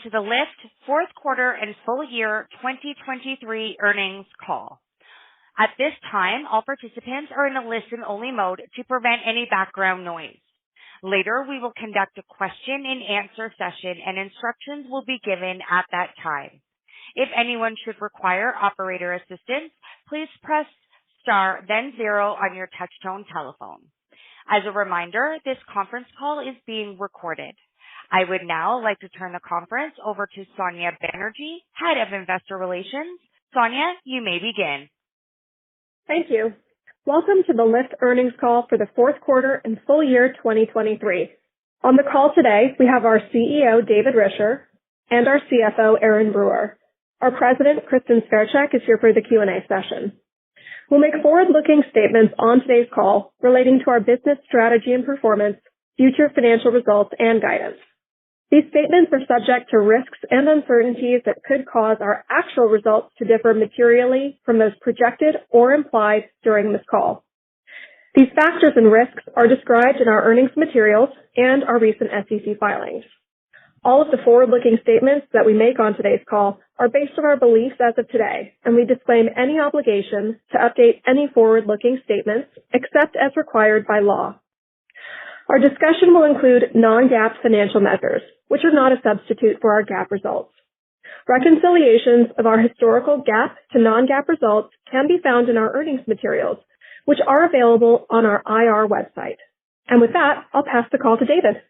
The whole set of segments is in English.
welcome to the Lyft fourth quarter and full year 2023 earnings call. At this time, all participants are in a listen-only mode to prevent any background noise. Later, we will conduct a question-and-answer session, and instructions will be given at that time. If anyone should require operator assistance, please press star, then 0 on your touch-tone telephone. As a reminder, this conference call is being recorded. I would now like to turn the conference over to Sonia Banerjee, Head of Investor Relations. Sonia, you may begin. Thank you. Welcome to the Lyft earnings call for the fourth quarter and full year 2023. On the call today, we have our CEO, David Risher, and our CFO, Erin Brewer. Our President, Kristen Sverchek, is here for the Q&A session. We'll make forward-looking statements on today's call relating to our business strategy and performance, future financial results, and guidance. These statements are subject to risks and uncertainties that could cause our actual results to differ materially from those projected or implied during this call. These factors and risks are described in our earnings materials and our recent SEC filings. All of the forward-looking statements that we make on today's call are based on our beliefs as of today, and we disclaim any obligation to update any forward-looking statements except as required by law. Our discussion will include non-GAAP financial measures, which are not a substitute for our GAAP results. Reconciliations of our historical GAAP to non-GAAP results can be found in our earnings materials, which are available on our IR website. And with that, I'll pass the call to David.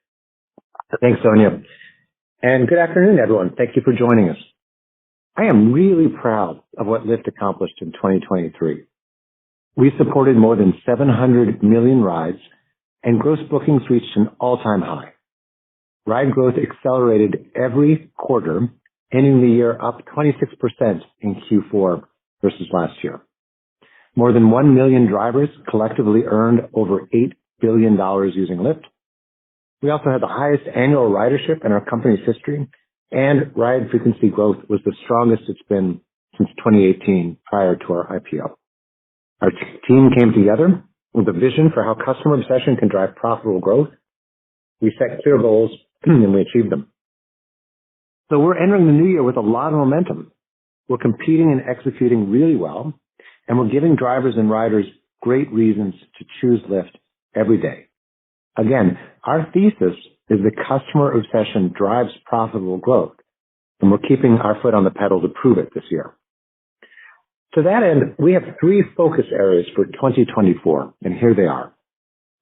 Thanks, Sonia. And good afternoon, everyone. Thank you for joining us. I am really proud of what Lyft accomplished in 2023. We supported more than 700 million rides, and gross bookings reached an all-time high. Ride growth accelerated every quarter, ending the year up 26% in Q4 versus last year. More than 1 million drivers collectively earned over $8 billion using Lyft. We also had the highest annual ridership in our company's history, and ride frequency growth was the strongest it's been since 2018 prior to our IPO. Our team came together with a vision for how customer obsession can drive profitable growth. We set clear goals, and we achieved them. So we're entering the new year with a lot of momentum. We're competing and executing really well, and we're giving drivers and riders great reasons to choose Lyft every day. Again, our thesis is that customer obsession drives profitable growth, and we're keeping our foot on the pedal to prove it this year. To that end, we have 3 focus areas for 2024, and here they are: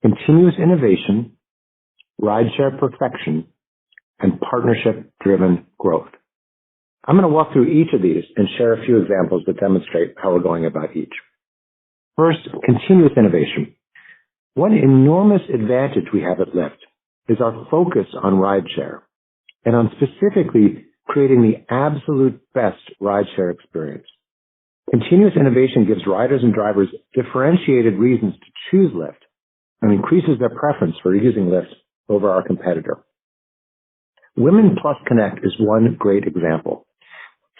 continuous innovation, rideshare perfection, and partnership-driven growth. I'm going to walk through each of these and share a few examples that demonstrate how we're going about each. First, continuous innovation. One enormous advantage we have at Lyft is our focus on rideshare and on specifically creating the absolute best rideshare experience. Continuous innovation gives riders and drivers differentiated reasons to choose Lyft and increases their preference for using Lyft over our competitor. Women Plus Connect is one great example.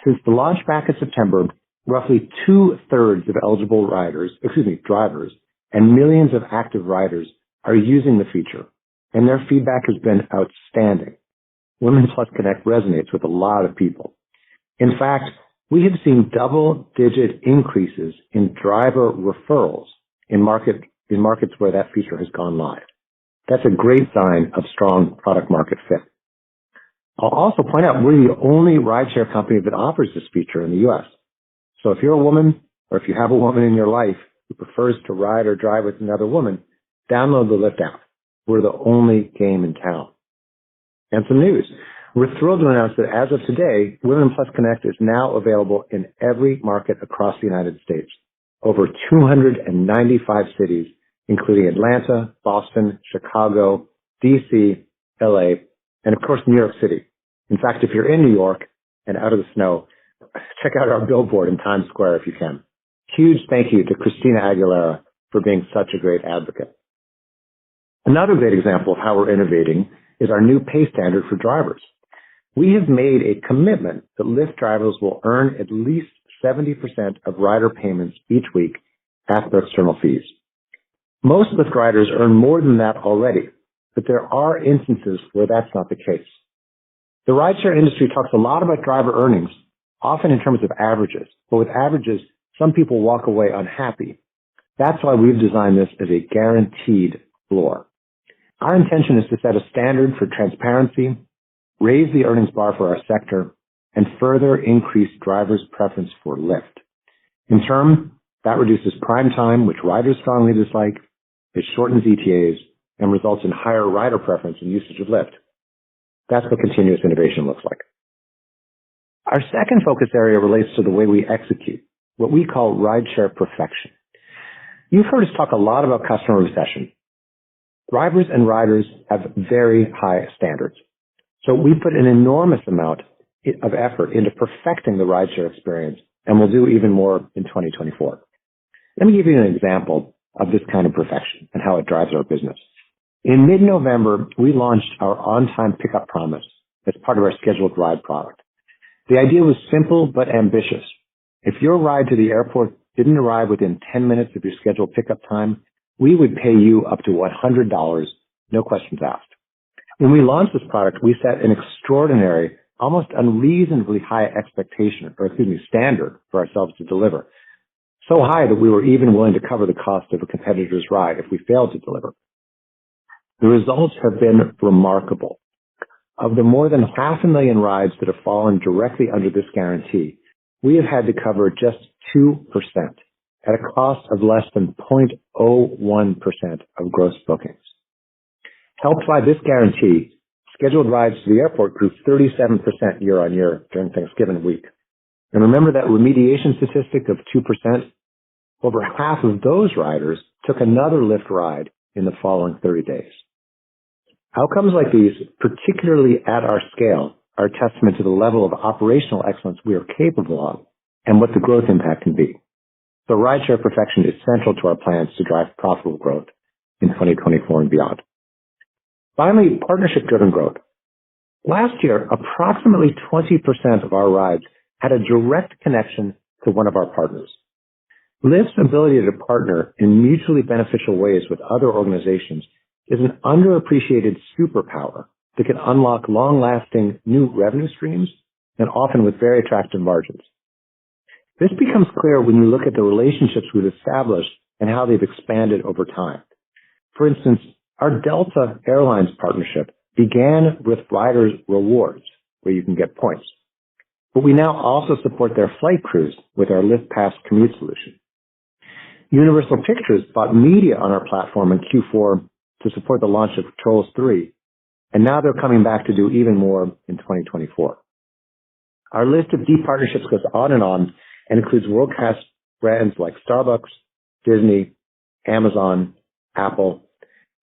Since the launch back in September, roughly 2/3 of eligible drivers and millions of active riders are using the feature, and their feedback has been outstanding. Women Plus Connect resonates with a lot of people. In fact, we have seen double-digit increases in driver referrals in markets where that feature has gone live. That's a great sign of strong product-market fit. I'll also point out we're the only rideshare company that offers this feature in the U.S. So if you're a woman, or if you have a woman in your life who prefers to ride or drive with another woman, download the Lyft app. We're the only game in town. And some news. We're thrilled to announce that as of today, Women Plus Connect is now available in every market across the United States. Over 295 cities, including Atlanta, Boston, Chicago, D.C., L.A., and of course, New York City. In fact, if you're in New York and out of the snow, check out our billboard in Times Square if you can. Huge thank you to Christina Aguilera for being such a great advocate. Another great example of how we're innovating is our new pay standard for drivers. We have made a commitment that Lyft drivers will earn at least 70% of rider payments each week after external fees. Most Lyft riders earn more than that already, but there are instances where that's not the case. The rideshare industry talks a lot about driver earnings, often in terms of averages. But with averages, some people walk away unhappy. That's why we've designed this as a guaranteed floor. Our intention is to set a standard for transparency, raise the earnings bar for our sector, and further increase drivers' preference for Lyft. In turn, that reduces prime time, which riders strongly dislike, it shortens ETAs, and results in higher rider preference and usage of Lyft. That's what continuous innovation looks like. Our second focus area relates to the way we execute, what we call rideshare perfection. You've heard us talk a lot about customer obsession. Drivers and riders have very high standards. So we put an enormous amount of effort into perfecting the rideshare experience, and we'll do even more in 2024. Let me give you an example of this kind of perfection and how it drives our business. In mid-November, we launched our on-time pickup promise as part of our scheduled ride product. The idea was simple but ambitious. If your ride to the airport didn't arrive within 10 minutes of your scheduled pickup time, we would pay you up to $100, no questions asked. When we launched this product, we set an extraordinary, almost unreasonably high standard for ourselves to deliver. So high that we were even willing to cover the cost of a competitor's ride if we failed to deliver. The results have been remarkable. Of the more than 500,000 rides that have fallen directly under this guarantee, we have had to cover just 2% at a cost of less than 0.01% of gross bookings. Helped by this guarantee, scheduled rides to the airport grew 37% year on year during Thanksgiving week. And remember that remediation statistic of 2%? Over half of those riders took another Lyft ride in the following 30 days. Outcomes like these, particularly at our scale, are a testament to the level of operational excellence we are capable of and what the growth impact can be. So rideshare perfection is central to our plans to drive profitable growth in 2024 and beyond. Finally, partnership-driven growth. Last year, approximately 20% of our rides had a direct connection to one of our partners. Lyft's ability to partner in mutually beneficial ways with other organizations is an underappreciated superpower that can unlock long-lasting new revenue streams and often with very attractive margins. This becomes clear when you look at the relationships we've established and how they've expanded over time. For instance, our Delta Airlines partnership began with Riders Rewards, where you can get points. But we now also support their flight crews with our Lyft Pass commute solution. Universal Pictures bought media on our platform in Q4 to support the launch of Trolls 3, and now they're coming back to do even more in 2024. Our list of deep partnerships goes on and includes world-class brands like Starbucks, Disney, Amazon, Apple,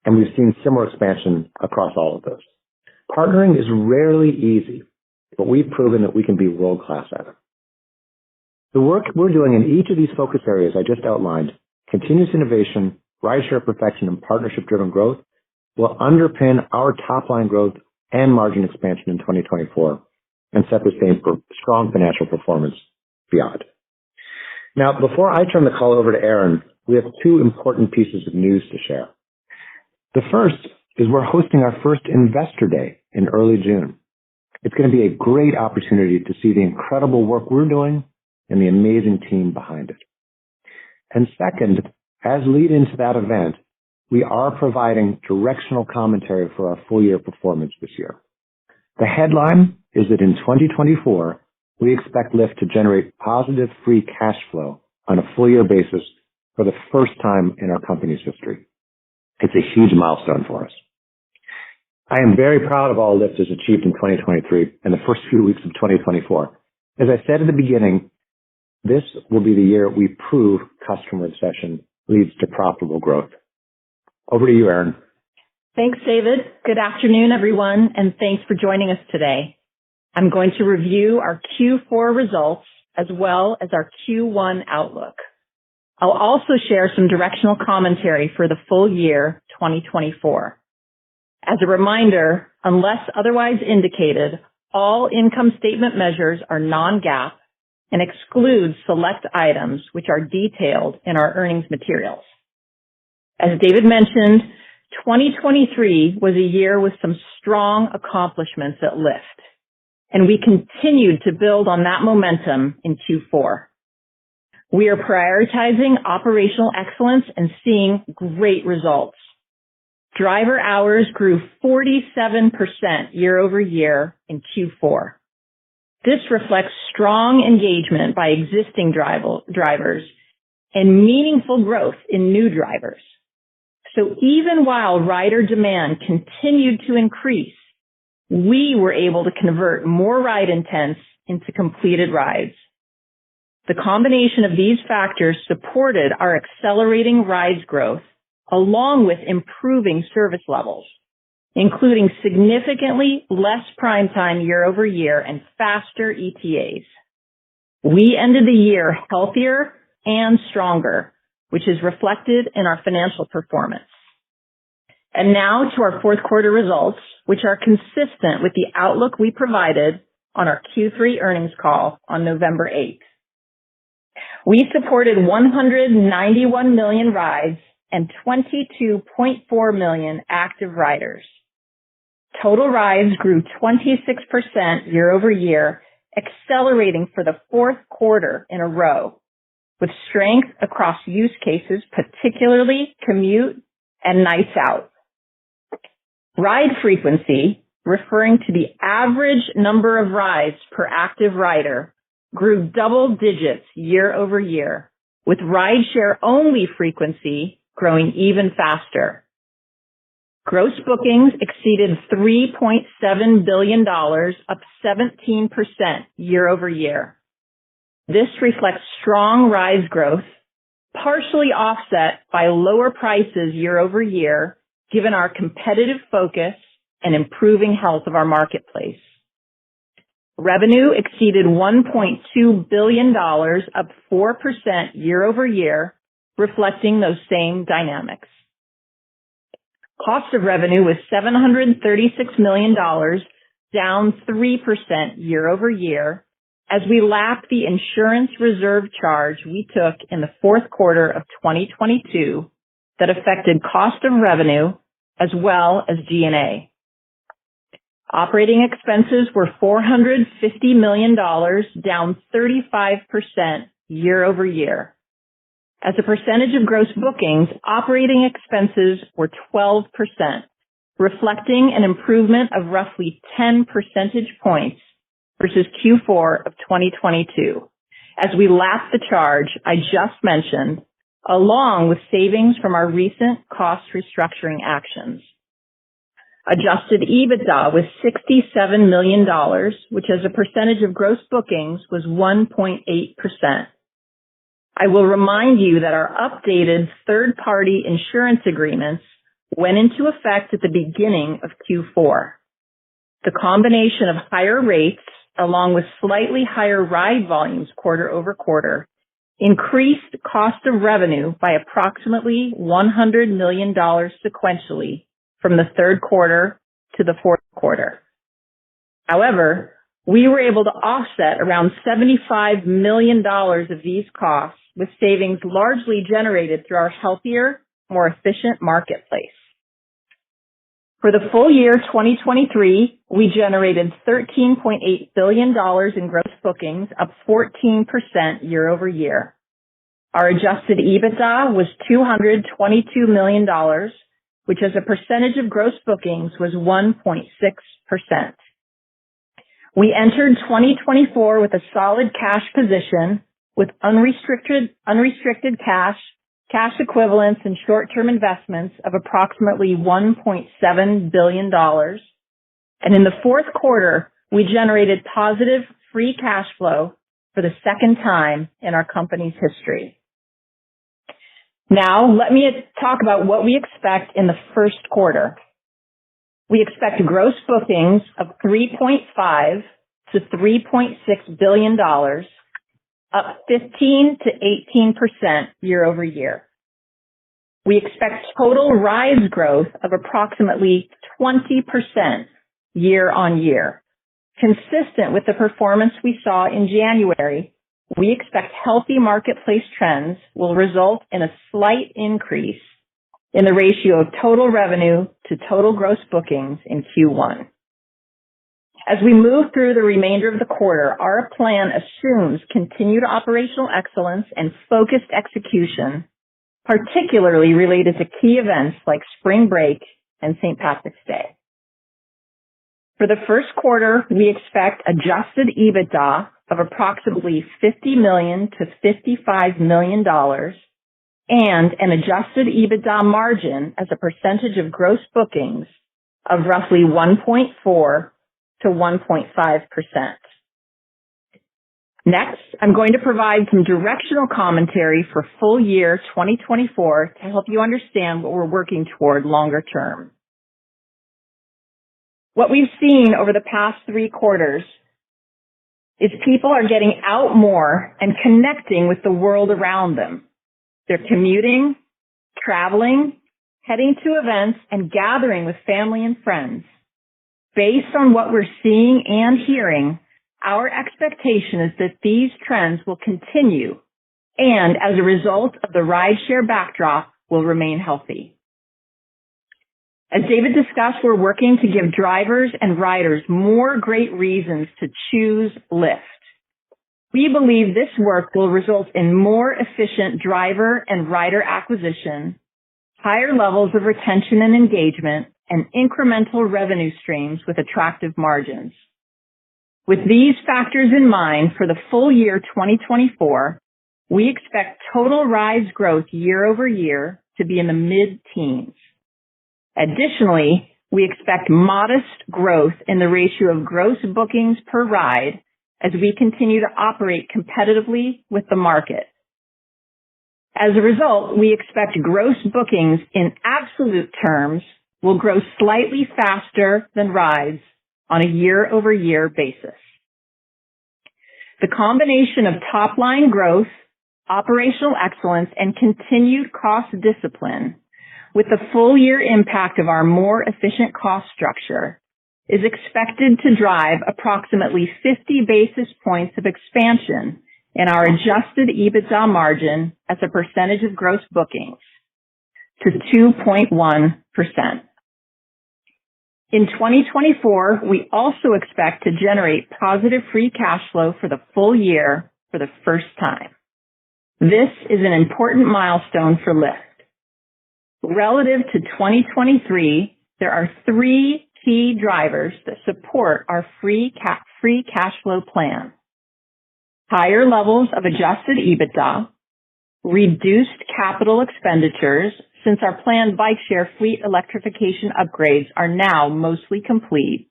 and we've seen similar expansion across all of those. Partnering is rarely easy, but we've proven that we can be world-class at it. The work we're doing in each of these focus areas I just outlined, continuous innovation, rideshare perfection, and partnership-driven growth, will underpin our top-line growth and margin expansion in 2024 and set the stage for strong financial performance beyond. Now, before I turn the call over to Aaron, we have two important pieces of news to share. The first is we're hosting our first Investor Day in early June. It's going to be a great opportunity to see the incredible work we're doing and the amazing team behind it. And second, as lead into that event, we are providing directional commentary for our full-year performance this year. The headline is that in 2024, we expect Lyft to generate positive free cash flow on a full-year basis for the first time in our company's history. It's a huge milestone for us. I am very proud of all Lyft has achieved in 2023 and the first few weeks of 2024. As I said at the beginning, this will be the year we prove customer obsession leads to profitable growth. Over to you, Aaron. Thanks, David. Good afternoon, everyone, and thanks for joining us today. I'm going to review our Q4 results as well as our Q1 outlook. I'll also share some directional commentary for the full year 2024. As a reminder, unless otherwise indicated, all income statement measures are non-GAAP and exclude select items which are detailed in our earnings materials. As David mentioned, 2023 was a year with some strong accomplishments at Lyft, and we continued to build on that momentum in Q4. We are prioritizing operational excellence and seeing great results. Driver hours grew 47% year over year in Q4. This reflects strong engagement by existing drivers and meaningful growth in new drivers. So even while rider demand continued to increase, we were able to convert more ride intents into completed rides. The combination of these factors supported our accelerating rides growth along with improving service levels, including significantly less prime time year over year and faster ETAs. We ended the year healthier and stronger, which is reflected in our financial performance. And now to our fourth quarter results, which are consistent with the outlook we provided on our Q3 earnings call on November 8th. We supported 191 million rides and 22.4 million active riders. Total rides grew 26% year over year, accelerating for the fourth quarter in a row, with strength across use cases, particularly commute and nights out. Ride frequency, referring to the average number of rides per active rider, grew double digits year over year, with rideshare only frequency growing even faster. Gross bookings exceeded $3.7 billion, up 17% year over year. This reflects strong rides growth, partially offset by lower prices year over year, given our competitive focus and improving health of our marketplace. Revenue exceeded $1.2 billion, up 4% year over year, reflecting those same dynamics. Cost of revenue was $736 million, down 3% year over year, as we lapped the insurance reserve charge we took in the fourth quarter of 2022 that affected cost of revenue as well as G&A. Operating expenses were $450 million, down 35% year over year. As a percentage of gross bookings, operating expenses were 12%, reflecting an improvement of roughly 10 percentage points versus Q4 of 2022, as we lapped the charge I just mentioned, along with savings from our recent cost restructuring actions. Adjusted EBITDA was $67 million, which as a percentage of gross bookings was 1.8%. I will remind you that our updated third-party insurance agreements went into effect at the beginning of Q4. The combination of higher rates, along with slightly higher ride volumes quarter over quarter, increased cost of revenue by approximately $100 million sequentially from the third quarter to the fourth quarter. However, we were able to offset around $75 million of these costs with savings largely generated through our healthier, more efficient marketplace. For the full year 2023, we generated $13.8 billion in gross bookings, up 14% year over year. Our adjusted EBITDA was $222 million, which as a percentage of gross bookings was 1.6%. We entered 2024 with a solid cash position with unrestricted cash equivalents, and short-term investments of approximately $1.7 billion. And in the fourth quarter, we generated positive free cash flow for the second time in our company's history. Now, let me talk about what we expect in the first quarter. We expect gross bookings of $3.5 to $3.6 billion, up 15 to 18% year over year. We expect total rides growth of approximately 20% year on year. Consistent with the performance we saw in January, we expect healthy marketplace trends will result in a slight increase in the ratio of total revenue to total gross bookings in Q1. As we move through the remainder of the quarter, our plan assumes continued operational excellence and focused execution, particularly related to key events like spring break and St. Patrick's Day. For the first quarter, we expect adjusted EBITDA of approximately $50 million to $55 million and an adjusted EBITDA margin as a percentage of gross bookings of roughly 1.4 to 1.5%. Next, I'm going to provide some directional commentary for full year 2024 to help you understand what we're working toward longer term. What we've seen over the past 3 quarters is people are getting out more and connecting with the world around them. They're commuting, traveling, heading to events, and gathering with family and friends. Based on what we're seeing and hearing, our expectation is that these trends will continue and, as a result of the rideshare backdrop, will remain healthy. As David discussed, we're working to give drivers and riders more great reasons to choose Lyft. We believe this work will result in more efficient driver and rider acquisition, higher levels of retention and engagement, and incremental revenue streams with attractive margins. With these factors in mind, for the full year 2024, we expect total rides growth year over year to be in the mid-teens. Additionally, we expect modest growth in the ratio of gross bookings per ride as we continue to operate competitively with the market. As a result, we expect gross bookings in absolute terms will grow slightly faster than rides on a year-over-year basis. The combination of top-line growth, operational excellence, and continued cost discipline, with the full-year impact of our more efficient cost structure, is expected to drive approximately 50 basis points of expansion in our adjusted EBITDA margin as a percentage of gross bookings to 2.1%. In 2024, we also expect to generate positive free cash flow for the full year for the first time. This is an important milestone for Lyft. Relative to 2023, there are 3 key drivers that support our free cash flow plan: higher levels of adjusted EBITDA, reduced capital expenditures since our planned bike share fleet electrification upgrades are now mostly complete,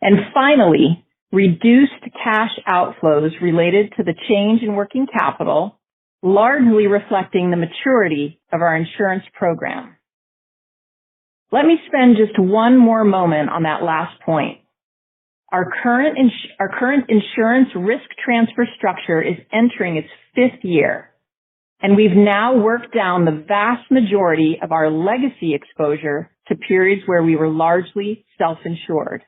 and finally, reduced cash outflows related to the change in working capital, largely reflecting the maturity of our insurance program. Let me spend just one more moment on that last point. Our current insurance risk transfer structure is entering its 5th year, and we've now worked down the vast majority of our legacy exposure to periods where we were largely self-insured.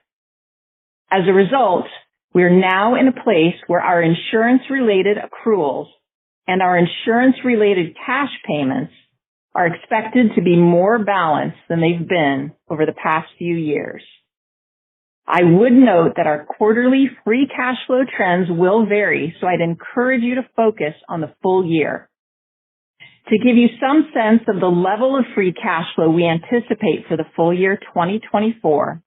As a result, we're now in a place where our insurance-related accruals and our insurance-related cash payments are expected to be more balanced than they've been over the past few years. I would note that our quarterly free cash flow trends will vary, so I'd encourage you to focus on the full year. To give you some sense of the level of free cash flow we anticipate for the full year 2024,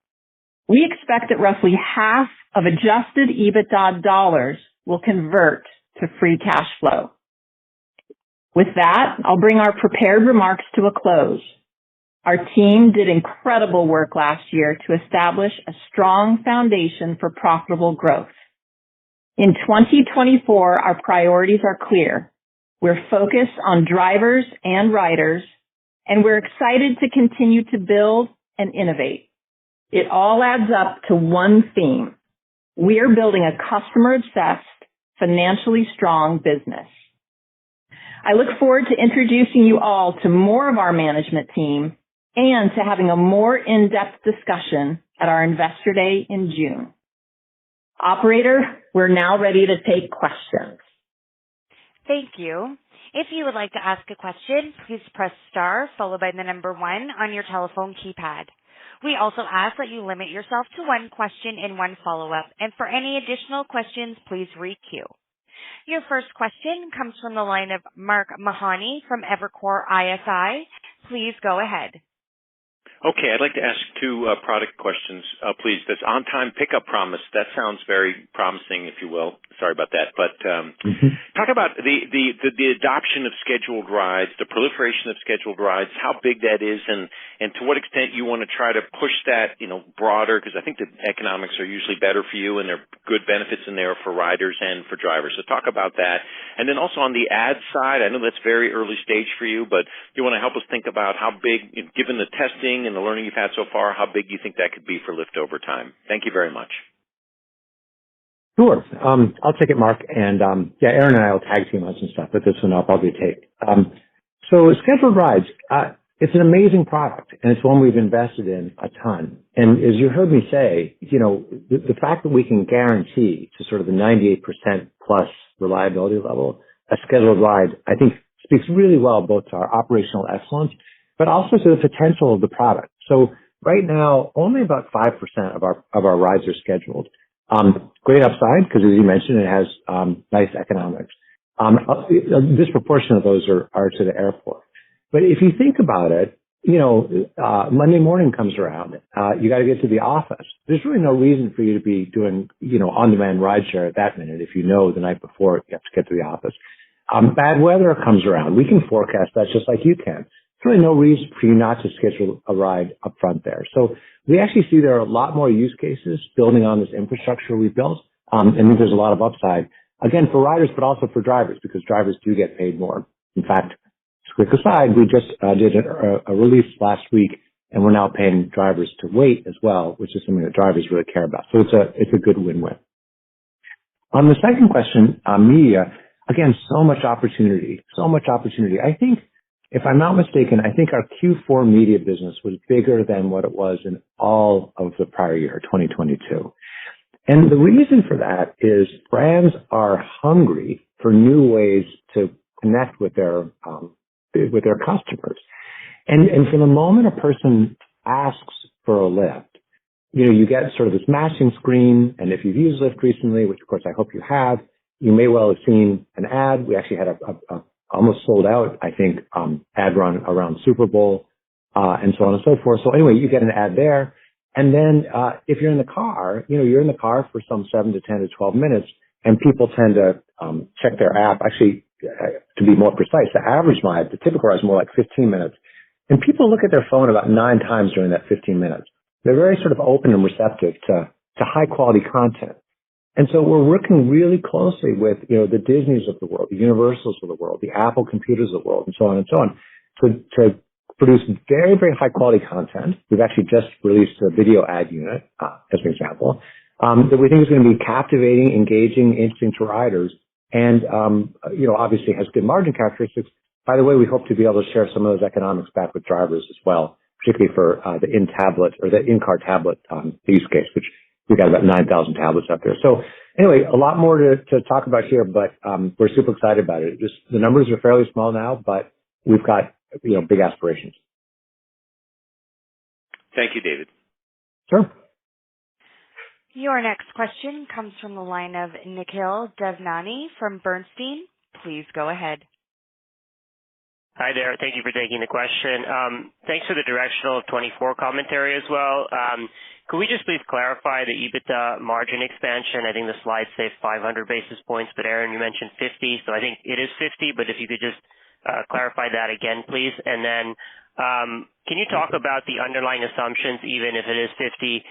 we expect that roughly half of adjusted EBITDA dollars will convert to free cash flow. With that, I'll bring our prepared remarks to a close. Our team did incredible work last year to establish a strong foundation for profitable growth. In 2024, our priorities are clear. We're focused on drivers and riders, and we're excited to continue to build and innovate. It all adds up to one theme. We are building a customer-obsessed, financially strong business. I look forward to introducing you all to more of our management team and to having a more in-depth discussion at our Investor Day in June. Operator, we're now ready to take questions. Thank you. If you would like to ask a question, please press star followed by the number 1 on your telephone keypad. We also ask that you limit yourself to one question and one follow-up, and for any additional questions, please re-queue. Your first question comes from the line of Mark Mahoney from Evercore ISI. Please go ahead. Okay, I'd like to ask two product questions, please. This on-time pickup promise, that sounds very promising, if you will. Sorry about that. But talk about the adoption of scheduled rides, the proliferation of scheduled rides, how big that is, and to what extent you want to try to push that, broader, because I think the economics are usually better for you, and there are good benefits in there for riders and for drivers. So talk about that. And then also on the ad side, I know that's very early stage for you, but you want to help us think about how big, given the testing and the learning you've had so far, how big you think that could be for Lyft over time. Thank you very much. Sure. I'll take it, Mark. And Aaron and I will tag team on some stuff, but this one I'll probably take. So scheduled rides, it's an amazing product, and it's one we've invested in a ton. And as you heard me say, the fact that we can guarantee to sort of the 98% plus reliability level, a scheduled ride, I think speaks really well both to our operational excellence, but also to the potential of the product. So right now, only about 5% of our rides are scheduled. Great upside, because as you mentioned, it has nice economics. A disproportion of those are to the airport. But if you think about it, Monday morning comes around, you got to get to the office. There's really no reason for you to be doing, on-demand rideshare at that minute if you know the night before you have to get to the office. Bad weather comes around. We can forecast that just like you can. There's really no reason for you not to schedule a ride up front there. So we actually see there are a lot more use cases building on this infrastructure we've built. And I think there's a lot of upside, again, for riders, but also for drivers, because drivers do get paid more. In fact, quick aside, we just did a release last week, and we're now paying drivers to wait as well, which is something that drivers really care about. So it's a good win-win. On the second question, media, again, so much opportunity. I think, if I'm not mistaken, I think our Q4 media business was bigger than what it was in all of the prior year, 2022. And the reason for that is brands are hungry for new ways to connect with their customers. And from the moment a person asks for a Lyft, you get sort of this matching screen. And if you've used Lyft recently, which of course I hope you have, you may well have seen an ad. We actually had a almost sold out, I think, ad run around Super Bowl, and so on and so forth. So anyway, you get an ad there. And then, if you're in the car, you're in the car for some 7 to 10 to 12 minutes, and people tend to, check their app. Actually, to be more precise, the typical ride is more like 15 minutes. And people look at their phone about 9 times during that 15 minutes. They're very sort of open and receptive to high quality content. And so we're working really closely with, the Disneys of the world, the Universals of the world, the Apple computers of the world, and so on, to produce very, very high quality content. We've actually just released a video ad unit, as an example, that we think is going to be captivating, engaging, interesting to riders, and, obviously has good margin characteristics. By the way, we hope to be able to share some of those economics back with drivers as well, particularly for the in-tablet or the in-car tablet use case, which we've got about 9,000 tablets out there. So anyway, a lot more to talk about here, but we're super excited about it. Just the numbers are fairly small now, but we've got, big aspirations. Thank you, David. Sure. Your next question comes from the line of Nikhil Devnani from Bernstein. Please go ahead. Hi there. Thank you for taking the question. Thanks for the directional 24 commentary as well. Could we just please clarify the EBITDA margin expansion? I think the slides say 500 basis points, but Aaron, you mentioned 50, so I think it is 50, but if you could just clarify that again, please. And then can you talk about the underlying assumptions, even if it is 50,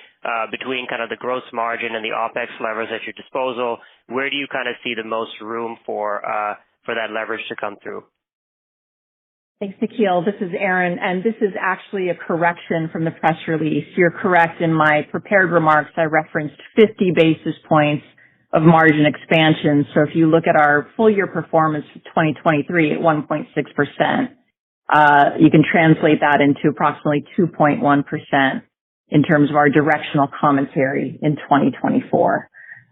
between kind of the gross margin and the OPEX levers at your disposal? Where do you kind of see the most room for that leverage to come through? Thanks, Nikhil. This is Erin, and this is actually a correction from the press release. You're correct. In my prepared remarks, I referenced 50 basis points of margin expansion. So if you look at our full year performance for 2023 at 1.6%, you can translate that into approximately 2.1% in terms of our directional commentary in 2024.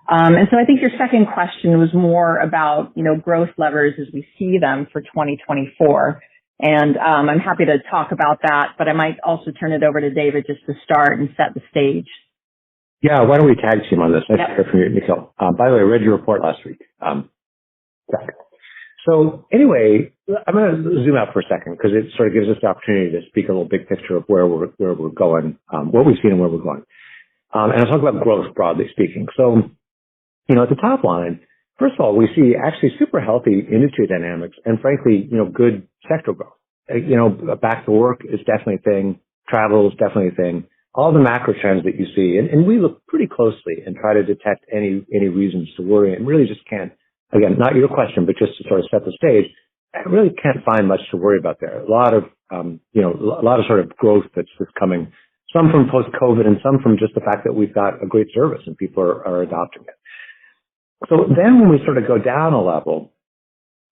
And so I think your second question was more about, growth levers as we see them for 2024. And I'm happy to talk about that, but I might also turn it over to David just to start and set the stage. Yeah, why don't we tag team on this? Nice Yep. to hear from you, Nikhil. By the way, I read your report last week. So anyway, I'm going to zoom out for a second because it sort of gives us the opportunity to speak a little big picture of where we're going, what we've seen and where we're going. And I'll talk about growth broadly speaking. So, at the top line, first of all, we see actually super healthy industry dynamics and frankly, good sector growth. Back to work is definitely a thing. Travel is definitely a thing. All the macro trends that you see, and we look pretty closely and try to detect any reasons to worry, and really just can't. Again, not your question, but just to sort of set the stage, I really can't find much to worry about there. A lot of sort of growth that's coming, some from post-COVID and some from just the fact that we've got a great service and people are adopting it. So then when we sort of go down a level,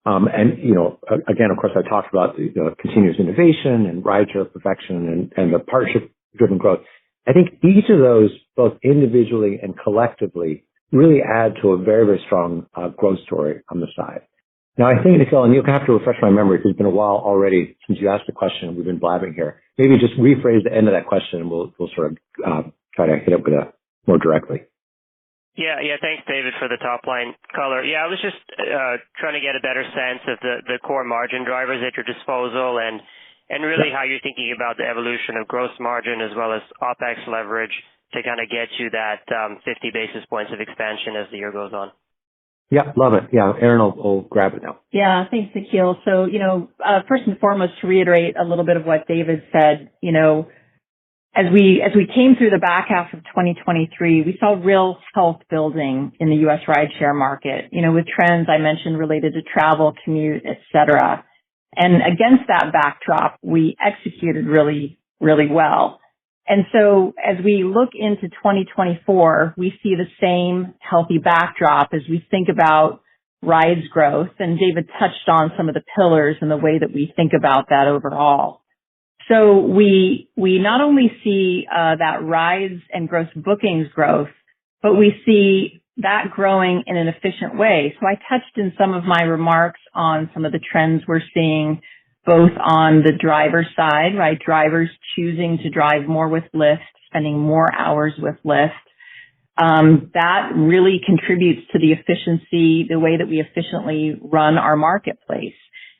again, of course, I talked about continuous innovation and rideshare perfection and the partnership-driven growth. I think each of those, both individually and collectively, really add to a very, very strong growth story on the side. Now, I think, Nikhil, and you'll have to refresh my memory because it's been a while already since you asked the question and we've been blabbing here. Maybe just rephrase the end of that question and we'll sort of try to hit it with more directly. Yeah. Thanks, David, for the top line color. Yeah, I was just trying to get a better sense of the core margin drivers at your disposal and really how you're thinking about the evolution of gross margin as well as OPEX leverage to kind of get you that 50 basis points of expansion as the year goes on. Yeah, love it. Yeah, Erin will grab it now. Yeah, thanks, Nikhil. So, first and foremost, to reiterate a little bit of what David said, as we came through the back half of 2023, we saw real health building in the U.S. rideshare market, with trends I mentioned related to travel, commute, et cetera. And against that backdrop, we executed really, really well. And so as we look into 2024, we see the same healthy backdrop as we think about rides growth. And David touched on some of the pillars and the way that we think about that overall. So we not only see that rides and gross bookings growth, but we see that growing in an efficient way. So I touched in some of my remarks on some of the trends we're seeing both on the driver side, right? Drivers choosing to drive more with Lyft, spending more hours with Lyft. That really contributes to the efficiency, the way that we efficiently run our marketplace.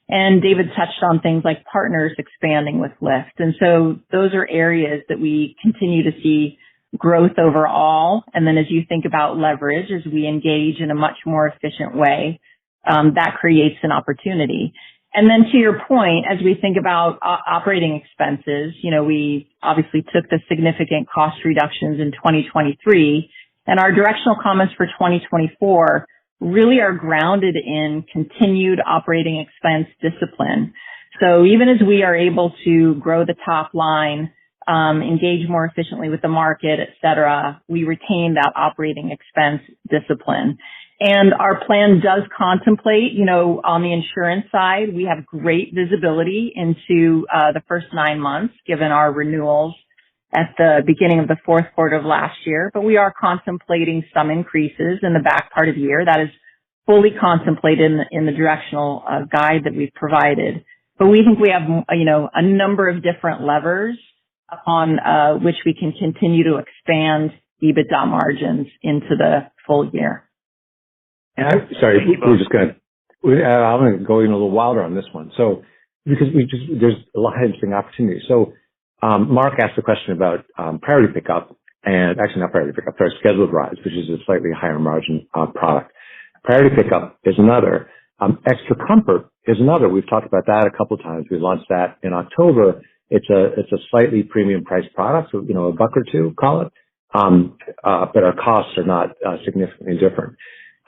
And David touched on things like partners expanding with Lyft. And so those are areas that we continue to see growth overall. And then as you think about leverage, as we engage in a much more efficient way, that creates an opportunity. And then to your point, as we think about operating expenses, we obviously took the significant cost reductions in 2023, and our directional comments for 2024 really are grounded in continued operating expense discipline. So even as we are able to grow the top line, engage more efficiently with the market, et cetera, we retain that operating expense discipline. And our plan does contemplate, on the insurance side, we have great visibility into the first 9 months, given our renewals at the beginning of the fourth quarter of last year. But we are contemplating some increases in the back part of the year. That is fully contemplated in the directional guide that we've provided. But we think we have, a number of different levers upon which we can continue to expand EBITDA margins into the full year. I'm going to go in a little wilder on this one. So, because there's a lot of interesting opportunities. So, Mark asked a question about priority pickup, and actually not priority pickup, sorry, scheduled rides, which is a slightly higher margin product. Priority pickup is another. Extra comfort is another. We've talked about that a couple of times. We launched that in October. It's a slightly premium priced product, so $1 or $2, call it. But our costs are not significantly different.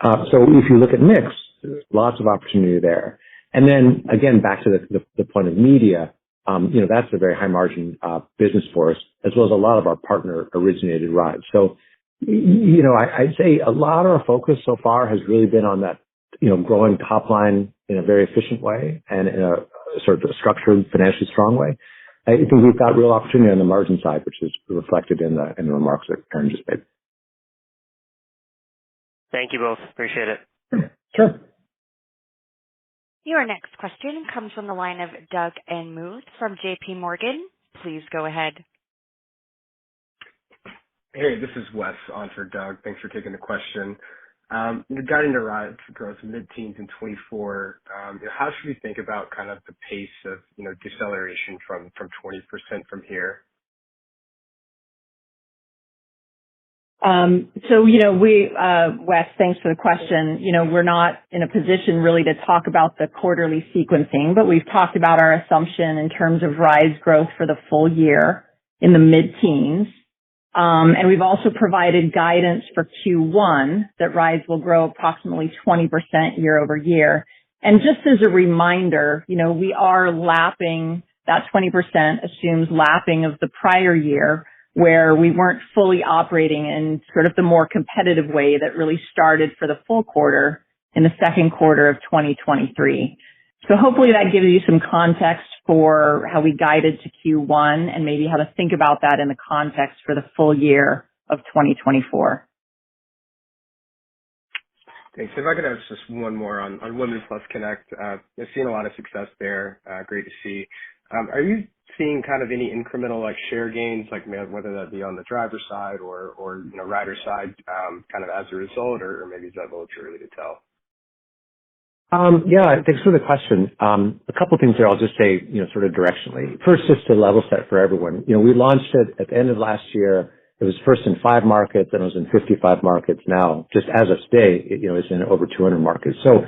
So if you look at mix, there's lots of opportunity there. And then again, back to the point of media, that's a very high margin business for us, as well as a lot of our partner originated rides. So, I'd say a lot of our focus so far has really been on that, growing top line in a very efficient way and in a sort of a structured, financially strong way. I think we've got real opportunity on the margin side, which is reflected in the remarks that Erin just made. Thank you both. Appreciate it. Sure. Your next question comes from the line of Doug Anmuth from JP Morgan. Please go ahead. Hey, this is Wes on for Doug. Thanks for taking the question. You're guiding to ride growth mid-teens in 24. How should we think about kind of the pace of, deceleration from 20% from here? Wes, thanks for the question. We're not in a position really to talk about the quarterly sequencing, but we've talked about our assumption in terms of rides growth for the full year in the mid-teens. And we've also provided guidance for Q1 that rides will grow approximately 20% year over year. And just as a reminder, we are lapping that 20% assumes lapping of the prior year where we weren't fully operating in sort of the more competitive way that really started for the full quarter in the second quarter of 2023. So hopefully that gives you some context for how we guided to Q1 and maybe how to think about that in the context for the full year of 2024. Thanks. If I could ask just one more on Women+ Connect. I've seen a lot of success there. Great to see. Are you seeing kind of any incremental share gains, whether that be on the driver side or rider side, kind of as a result, or maybe is that a little too early to tell? Yeah, thanks for the question. A couple of things there I'll just say, sort of directionally. First, just to level set for everyone, we launched it at the end of last year. It was first in 5 markets, then it was in 55 markets. Now, just as of today, it's in over 200 markets. So,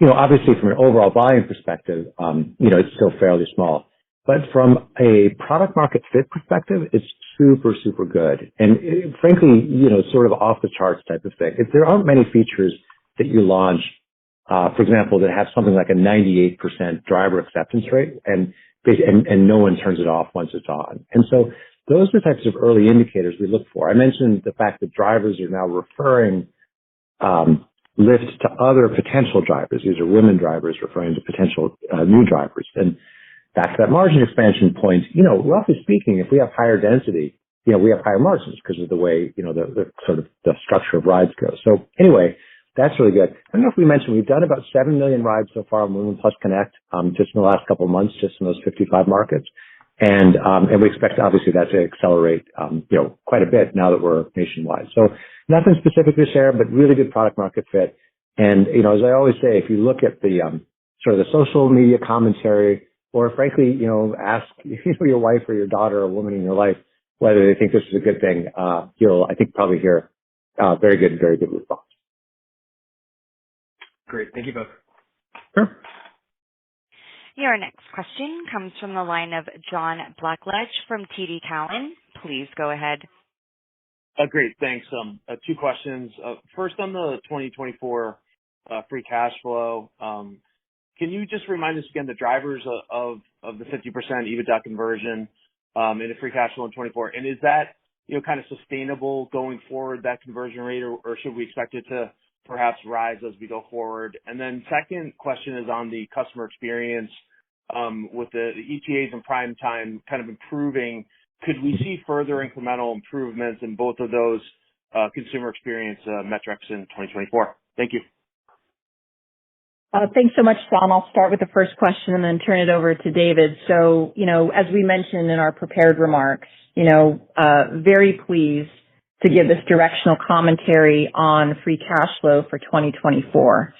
obviously from an overall volume perspective, it's still fairly small. But from a product market fit perspective, it's super, super good. And frankly, sort of off the charts type of thing. If there aren't many features that you launch, for example, that have something like a 98% driver acceptance rate and no one turns it off once it's on. And so those are the types of early indicators we look for. I mentioned the fact that drivers are now referring Lyft to other potential drivers. These are women drivers referring to potential new drivers. And back to that margin expansion point, roughly speaking, if we have higher density, we have higher margins because of the way, the sort of the structure of rides go. So anyway, that's really good. I don't know if we mentioned, we've done about 7 million rides so far on Women+ Connect, just in the last couple of months, just in those 55 markets. And we expect obviously that to accelerate, quite a bit now that we're nationwide. So nothing specific to share, but really good product market fit. And, as I always say, if you look at the, sort of the social media commentary, or frankly, ask your wife or your daughter or a woman in your life whether they think this is a good thing, you'll, I think, probably hear very good response. Great. Thank you both. Sure. Your next question comes from the line of John Blackledge from TD Cowen. Please go ahead. Great. Thanks. 2 questions. First, on the 2024 free cash flow, can you just remind us again the drivers of the 50% EBITDA conversion into free cash flow in 24? And is that, kind of sustainable going forward, that conversion rate, or should we expect it to perhaps rise as we go forward? And then second question is on the customer experience with the ETAs and prime time kind of improving. Could we see further incremental improvements in both of those consumer experience metrics in 2024? Thank you. Thanks so much, John. I'll start with the first question and then turn it over to David. So, as we mentioned in our prepared remarks, very pleased to give this directional commentary on free cash flow for 2024.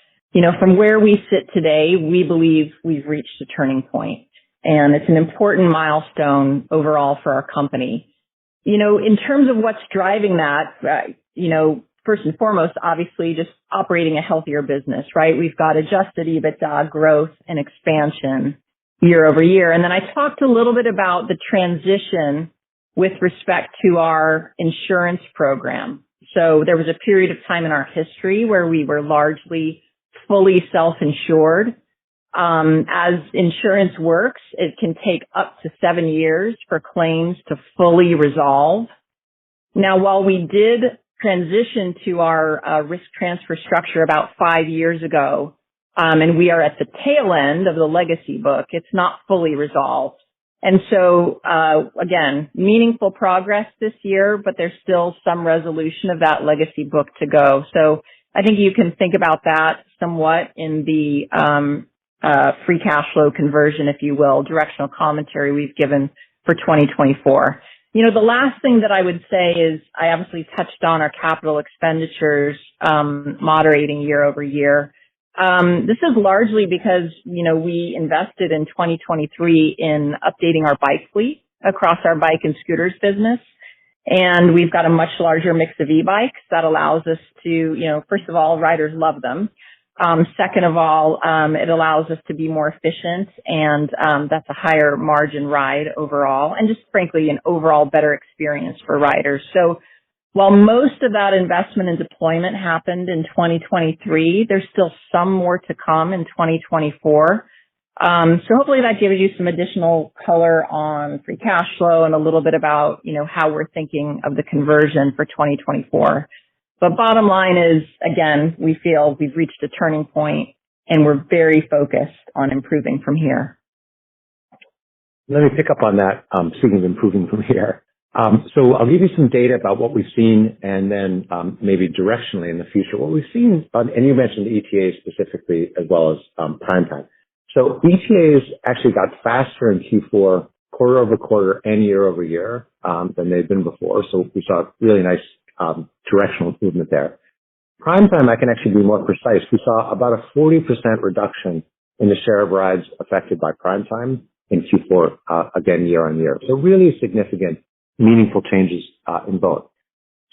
From where we sit today, we believe we've reached a turning point, and it's an important milestone overall for our company. In terms of what's driving that, first and foremost, obviously, just operating a healthier business, right? We've got adjusted EBITDA growth and expansion year over year. And then I talked a little bit about the transition with respect to our insurance program. So there was a period of time in our history where we were largely fully self-insured. As insurance works, it can take up to 7 years for claims to fully resolve. Now, while we did transition to our risk transfer structure about 5 years ago, and we are at the tail end of the legacy book, it's not fully resolved. And so, again, meaningful progress this year, but there's still some resolution of that legacy book to go. So I think you can think about that somewhat in the free cash flow conversion, if you will, directional commentary we've given for 2024. The last thing that I would say is I obviously touched on our capital expenditures moderating year over year. This is largely because, we invested in 2023 in updating our bike fleet across our bike and scooters business. And we've got a much larger mix of e-bikes that allows us to, first of all, riders love them. Second of all, it allows us to be more efficient, and that's a higher margin ride overall, and just frankly an overall better experience for riders. So while most of that investment and deployment happened in 2023, there's still some more to come in 2024. So hopefully that gives you some additional color on free cash flow and a little bit about, how we're thinking of the conversion for 2024. But bottom line is, again, we feel we've reached a turning point and we're very focused on improving from here. Let me pick up on that, speaking of improving from here. So I'll give you some data about what we've seen and then maybe directionally in the future. What we've seen, and you mentioned ETAs specifically as well as prime time. So ETAs actually got faster in Q4, quarter over quarter and year over year than they've been before. So we saw a really nice directional movement there. Prime time, I can actually be more precise. We saw about a 40% reduction in the share of rides affected by prime time in Q4, again, year on year. So really significant, meaningful changes in both.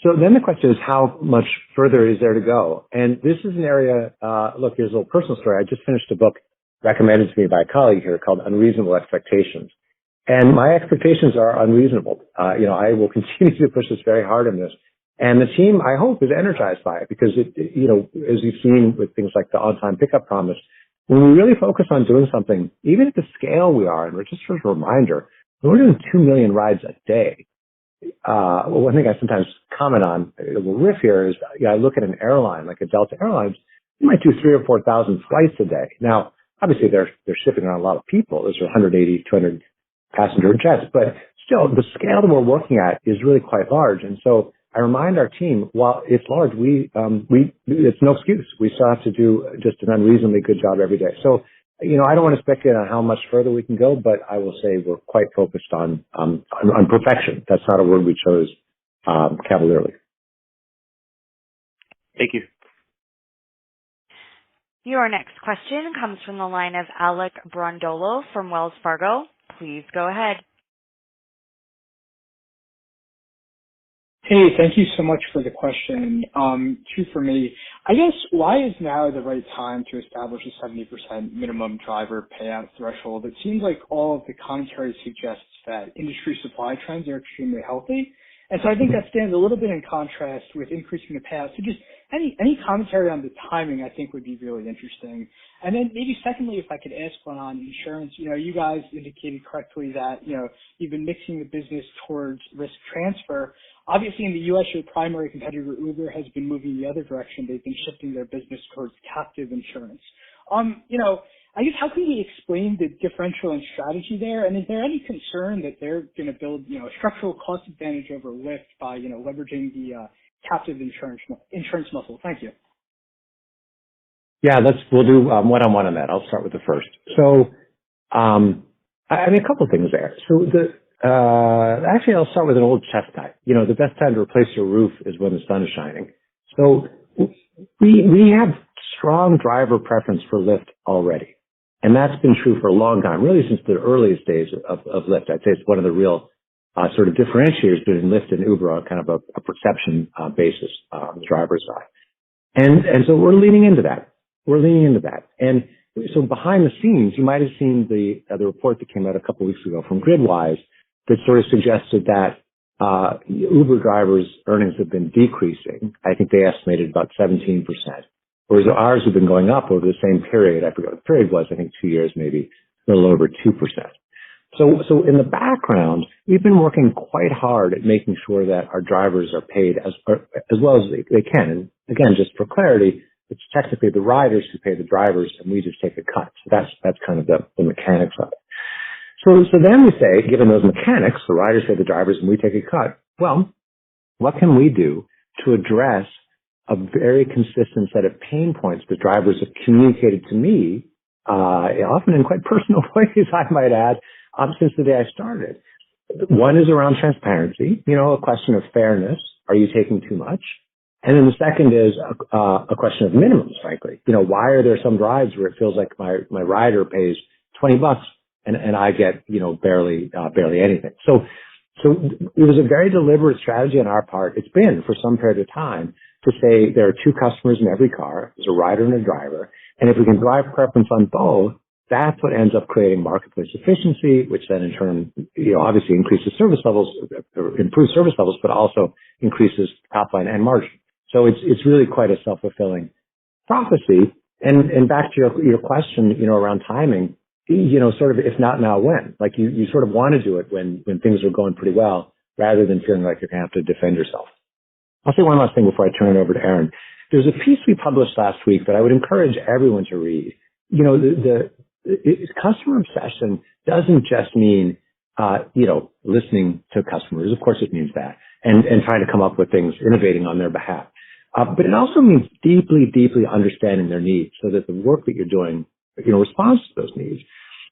So then the question is, how much further is there to go? And this is an area, look, here's a little personal story. I just finished a book recommended to me by a colleague here called Unreasonable Expectations. And my expectations are unreasonable. I will continue to push this very hard on this. And the team, I hope, is energized by it because, as you've seen with things like the on-time pickup promise, when we really focus on doing something, even at the scale we are, and just as a reminder, we're doing 2 million rides a day. One thing I sometimes comment on, a little riff here, is I look at an airline like a Delta Airlines, you might do 3,000 or 4,000 flights a day. Now, obviously, they're shipping around a lot of people. Those are 180, 200 passenger jets, but still, the scale that we're working at is really quite large. And so I remind our team, while it's large, it's no excuse. We still have to do just an unreasonably good job every day. So, I don't want to speculate on how much further we can go, but I will say we're quite focused on perfection. That's not a word we chose cavalierly. Thank you. Your next question comes from the line of Alec Brondolo from Wells Fargo. Please go ahead. Hey, thank you so much for the question. Two for me. I guess, why is now the right time to establish a 70% minimum driver payout threshold? It seems like all of the commentary suggests that industry supply trends are extremely healthy. And so I think that stands a little bit in contrast with increasing the payout. So just any commentary on the timing, I think, would be really interesting. And then maybe secondly, if I could ask one on insurance, you guys indicated correctly that, you've been mixing the business towards risk transfer. Obviously, in the U.S., your primary competitor, Uber, has been moving the other direction. They've been shifting their business towards captive insurance. I guess, how can we explain the differential in strategy there? And is there any concern that they're going to build, a structural cost advantage over Lyft by, leveraging the captive insurance muscle? Thank you. Yeah, we'll do one-on-one on that. I'll start with the first. So, a couple of things there. So actually, I'll start with an old chestnut. The best time to replace your roof is when the sun is shining. So we have strong driver preference for Lyft already. And that's been true for a long time, really since the earliest days of Lyft. I'd say it's one of the real sort of differentiators between Lyft and Uber on kind of a perception basis on the driver's side. And so we're leaning into that. And so behind the scenes, you might have seen the report that came out a couple of weeks ago from Gridwise that sort of suggested that Uber drivers' earnings have been decreasing. I think they estimated about 17%. Whereas ours have been going up over the same period. I forgot what the period was. I think 2 years, maybe a little over 2%. So in the background, we've been working quite hard at making sure that our drivers are paid as well as they can. And again, just for clarity, it's technically the riders who pay the drivers, and we just take a cut. So that's kind of the mechanics of it. So then we say, given those mechanics, the riders pay the drivers, and we take a cut. Well, what can we do to address a very consistent set of pain points that drivers have communicated to me often in quite personal ways, I might add, since the day I started. One is around transparency, a question of fairness. Are you taking too much? And then the second is a question of minimums, frankly. Why are there some drives where it feels like my rider pays $20 and I get, barely anything. So it was a very deliberate strategy on our part. It's been for some period of time to say there are two customers in every car. There's a rider and a driver. And if we can drive preference on both, that's what ends up creating marketplace efficiency, which then in turn, obviously increases service levels, or improves service levels, but also increases top line and margin. So it's really quite a self-fulfilling prophecy. And back to your question, around timing, sort of if not now, when? Like you sort of want to do it when things are going pretty well, rather than feeling like you're going to have to defend yourself. I'll say one last thing before I turn it over to Aaron. There's a piece we published last week that I would encourage everyone to read. Customer obsession doesn't just mean, listening to customers. Of course it means that. And trying to come up with things, innovating on their behalf. But it also means deeply, deeply understanding their needs so that the work that you're doing, responds to those needs.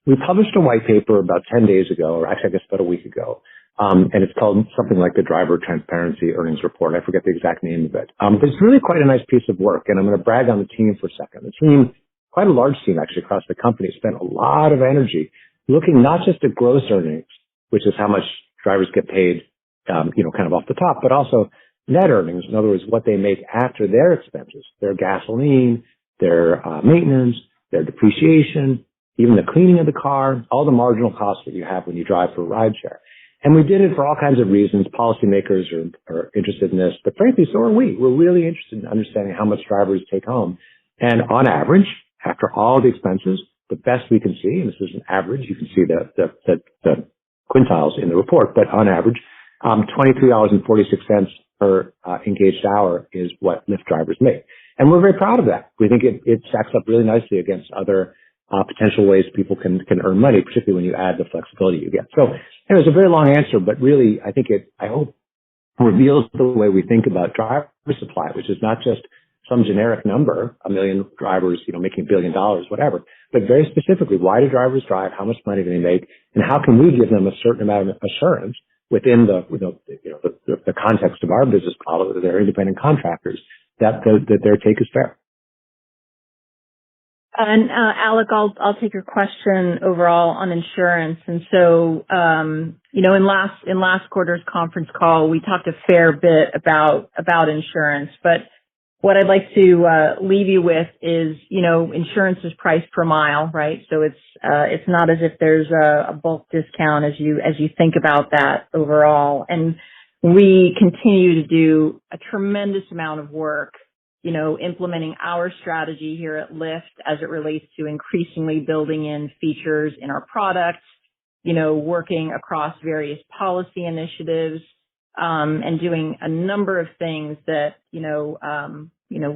We published a white paper about 10 days ago, or actually I guess about a week ago. And it's called something like the Driver Transparency Earnings Report. I forget the exact name of it. But it's really quite a nice piece of work. And I'm going to brag on the team for a second. The team, quite a large team actually across the company, spent a lot of energy looking not just at gross earnings, which is how much drivers get paid, kind of off the top, but also net earnings. In other words, what they make after their expenses, their gasoline, their maintenance, their depreciation, even the cleaning of the car, all the marginal costs that you have when you drive for rideshare. And we did it for all kinds of reasons. Policymakers are interested in this, but frankly, so are we. We're really interested in understanding how much drivers take home. And on average, after all the expenses, the best we can see, and this is an average, you can see the quintiles in the report, but on average, $23.46 per engaged hour is what Lyft drivers make. And we're very proud of that. We think it stacks up really nicely against other potential ways people can earn money, particularly when you add the flexibility you get. So it was a very long answer, but really I think I hope reveals the way we think about driver supply, which is not just some generic number, 1 million drivers, making $1 billion, whatever, but very specifically, why do drivers drive? How much money do they make? And how can we give them a certain amount of assurance within the context of our business model, that they're independent contractors, that their take is fair. And Alec, I'll take your question overall on insurance. And so, in last quarter's conference call, we talked a fair bit about insurance. But what I'd like to leave you with is, insurance is priced per mile, right? So it's not as if there's a bulk discount as you think about that overall. And we continue to do a tremendous amount of work, implementing our strategy here at Lyft as it relates to increasingly building in features in our products, working across various policy initiatives, and doing a number of things that,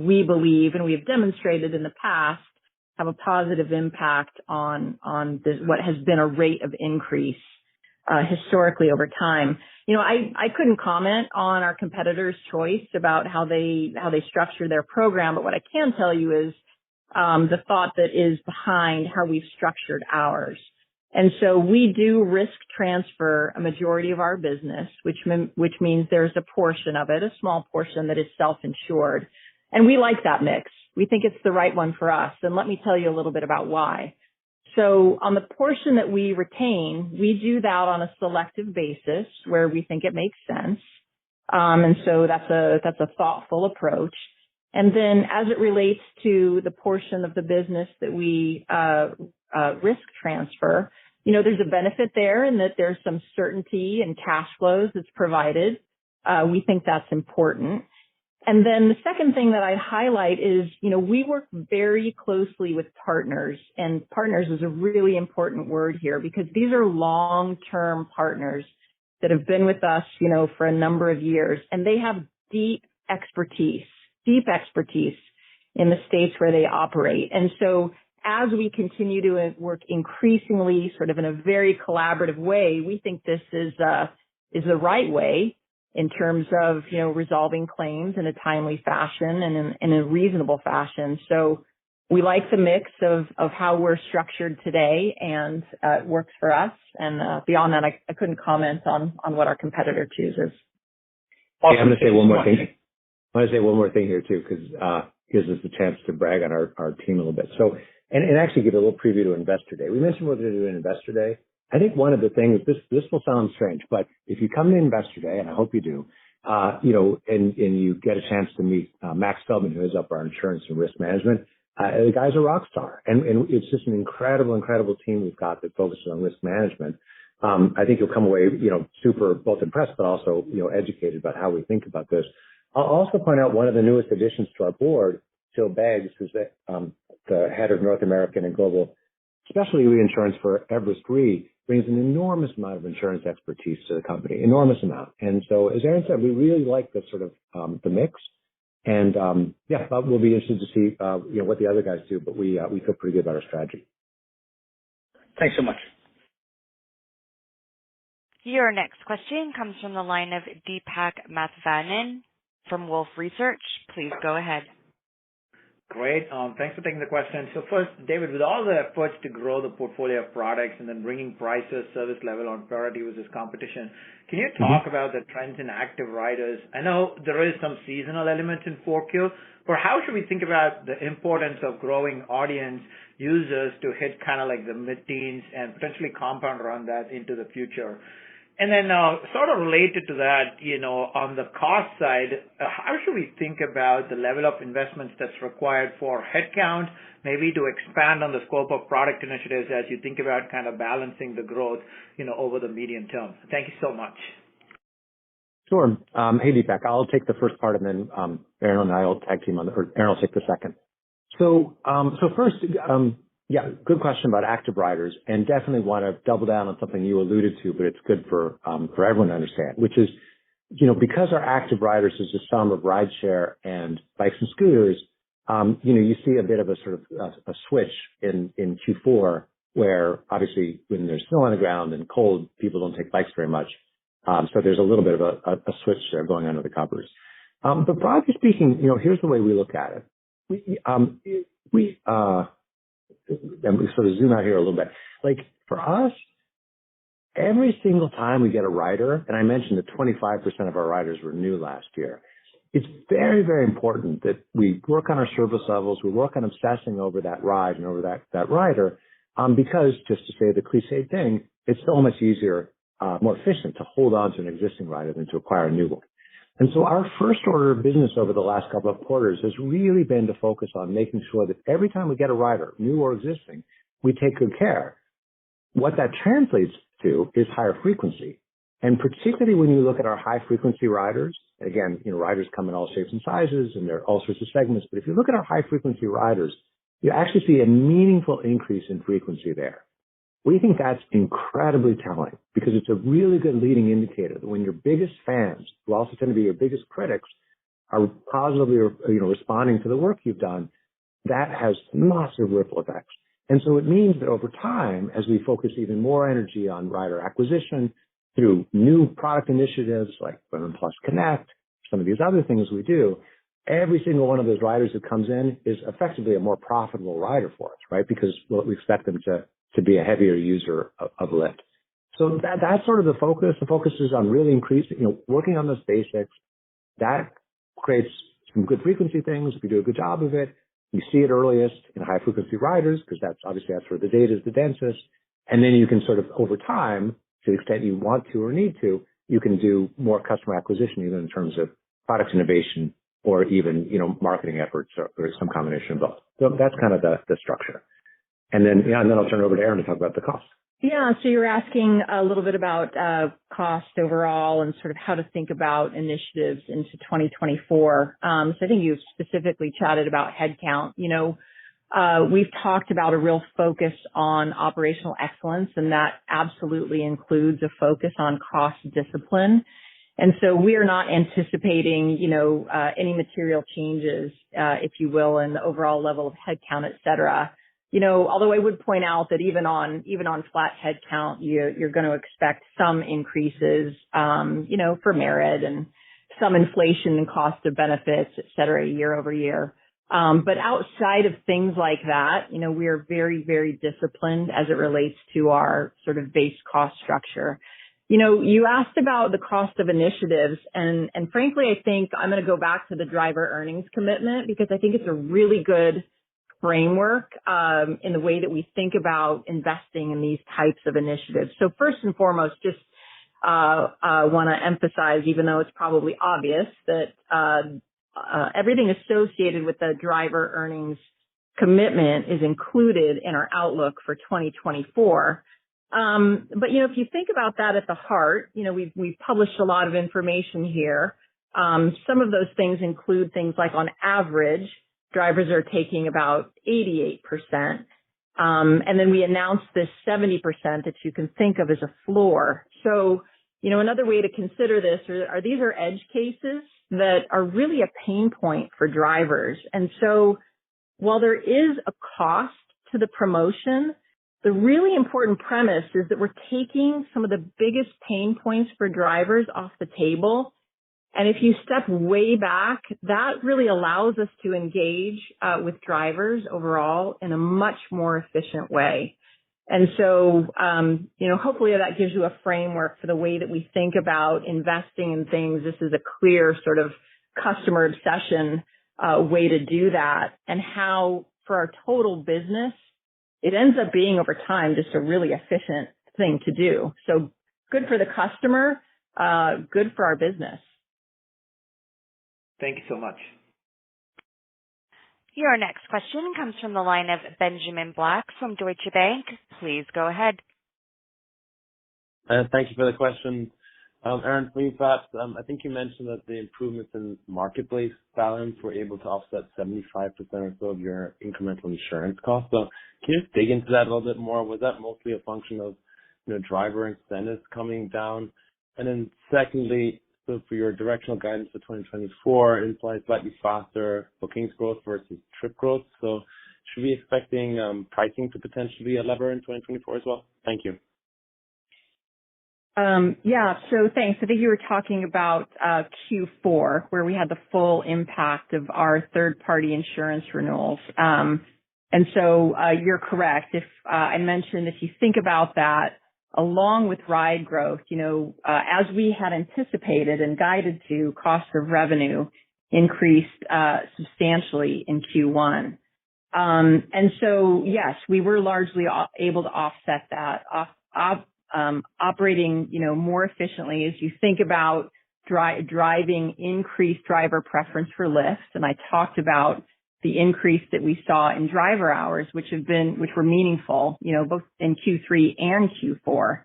we believe and we have demonstrated in the past have a positive impact on what has been a rate of increase historically over time. I couldn't comment on our competitors' choice about how they structure their program, but what I can tell you is the thought that is behind how we've structured ours. And so we do risk transfer a majority of our business, which means there's a portion of it, a small portion that is self-insured. And we like that mix. We think it's the right one for us. And let me tell you a little bit about why. So on the portion that we retain, we do that on a selective basis where we think it makes sense. And so that's a thoughtful approach. And then as it relates to the portion of the business that we risk transfer, there's a benefit there in that there's some certainty and cash flows that's provided. We think that's important. And then the second thing that I'd highlight is, we work very closely with partners, and partners is a really important word here because these are long-term partners that have been with us, for a number of years, and they have deep expertise in the states where they operate. And so as we continue to work increasingly sort of in a very collaborative way, we think this is the right way in terms of, resolving claims in a timely fashion and in a reasonable fashion. So, we like the mix of how we're structured today, and it works for us. And beyond that, I couldn't comment on what our competitor chooses. Awesome. I'm going to say one more thing. I want to say one more thing here too, because gives us a chance to brag on our team a little bit. So, and actually give a little preview to Investor Day. We mentioned what we're going to do in Investor Day. I think one of the things, this will sound strange, but if you come to Investor Day, and I hope you do, and you get a chance to meet Max Feldman, who heads up our insurance and risk management, the guy's a rock star, and it's just an incredible team we've got that focuses on risk management. I think you'll come away, super both impressed, but also, educated about how we think about this. I'll also point out one of the newest additions to our board, Phil Beggs, who's the head of North American and Global Specialty Reinsurance for Everest Re, brings an enormous amount of insurance expertise to the company, enormous amount. And so, as Aaron said, we really like the sort of the mix. And we'll be interested to see what the other guys do, but we feel pretty good about our strategy. Thanks so much. Your next question comes from the line of Deepak Mathivanan from Wolfe Research. Please go ahead. Great. Thanks for taking the question. So first, David, with all the efforts to grow the portfolio of products and then bringing prices, service level on priority versus competition, can you talk about the trends in active riders? I know there is some seasonal elements in 4Q, but how should we think about the importance of growing audience users to hit kind of like the mid-teens and potentially compound around that into the future? And then sort of related to that, on the cost side, how should we think about the level of investments that's required for headcount, maybe to expand on the scope of product initiatives as you think about kind of balancing the growth, over the medium term? Thank you so much. Sure. Hey, Deepak, I'll take the first part, and then Aaron and I will tag team Aaron will take the second. So first, good question about active riders, and definitely want to double down on something you alluded to, but it's good for everyone to understand, which is, because our active riders is the sum of rideshare and bikes and scooters, you see a bit of a sort of a switch in Q4, where obviously when there's snow on the ground and cold, people don't take bikes very much. So there's a little bit of a switch there going under the covers. But broadly speaking, here's the way we look at it. And we sort of zoom out here a little bit. Like for us, every single time we get a rider, and I mentioned that 25% of our riders were new last year, it's very, very important that we work on our service levels, we work on obsessing over that ride and over that rider, because just to say the cliche thing, it's so much easier, more efficient to hold on to an existing rider than to acquire a new one. And so our first order of business over the last couple of quarters has really been to focus on making sure that every time we get a rider, new or existing, we take good care. What that translates to is higher frequency. And particularly when you look at our high frequency riders, again, riders come in all shapes and sizes and there are all sorts of segments, but if you look at our high frequency riders, you actually see a meaningful increase in frequency there. We think that's incredibly telling because it's a really good leading indicator that when your biggest fans, who also tend to be your biggest critics, are positively responding to the work you've done, that has massive ripple effects. And so it means that over time, as we focus even more energy on rider acquisition through new product initiatives like Women Plus Connect, some of these other things we do, every single one of those riders that comes in is effectively a more profitable rider for us, right? Because we expect them to be a heavier user of Lyft. So that's sort of the focus. The focus is on really increasing, working on those basics. That creates some good frequency things. If you do a good job of it, you see it earliest in high frequency riders because that's where the data is the densest. And then you can sort of over time, to the extent you want to or need to, you can do more customer acquisition either in terms of product innovation or even, marketing efforts or some combination of both. So that's kind of the structure. And then I'll turn it over to Aaron to talk about the cost. Yeah, so you're asking a little bit about cost overall and sort of how to think about initiatives into 2024. So I think you specifically chatted about headcount. We've talked about a real focus on operational excellence, and that absolutely includes a focus on cost discipline. And so we are not anticipating, any material changes, if you will, in the overall level of headcount, et cetera. Although I would point out that even on flat headcount, you're going to expect some increases, for merit and some inflation in cost of benefits, et cetera, year over year. But outside of things like that, we are very, very disciplined as it relates to our sort of base cost structure. You asked about the cost of initiatives, and frankly, I think I'm going to go back to the driver earnings commitment because I think it's a really good framework in the way that we think about investing in these types of initiatives. So first and foremost, just want to emphasize, even though it's probably obvious, that everything associated with the driver earnings commitment is included in our outlook for 2024. But if you think about that at the heart, we've published a lot of information here. Some of those things include things like on average, drivers are taking about 88%. And then we announced this 70% that you can think of as a floor. So, another way to consider this these are edge cases that are really a pain point for drivers. And so while there is a cost to the promotion, the really important premise is that we're taking some of the biggest pain points for drivers off the table. And if you step way back, that really allows us to engage with drivers overall in a much more efficient way. And so, hopefully that gives you a framework for the way that we think about investing in things. This is a clear sort of customer obsession way to do that, and how for our total business, it ends up being over time just a really efficient thing to do. So good for the customer, good for our business. Thank you so much. Your next question comes from the line of Benjamin Black from Deutsche Bank. Please go ahead. Thank you for the question. Aaron, for you perhaps, I think you mentioned that the improvements in marketplace balance were able to offset 75% or so of your incremental insurance costs. So can you just dig into that a little bit more? Was that mostly a function of driver incentives coming down? And then secondly, so for your directional guidance for 2024, it implies slightly faster bookings growth versus trip growth. So should we be expecting pricing to potentially be a lever in 2024 as well? Thank you. Yeah, so thanks. I think you were talking about Q4, where we had the full impact of our third-party insurance renewals. And so you're correct. If I mentioned, if you think about that, along with ride growth, as we had anticipated and guided to, cost of revenue increased substantially in Q1. And so, yes, we were largely able to offset that, operating, more efficiently as you think about driving increased driver preference for Lyft. And I talked about the increase that we saw in driver hours, which were meaningful, both in Q3 and Q4.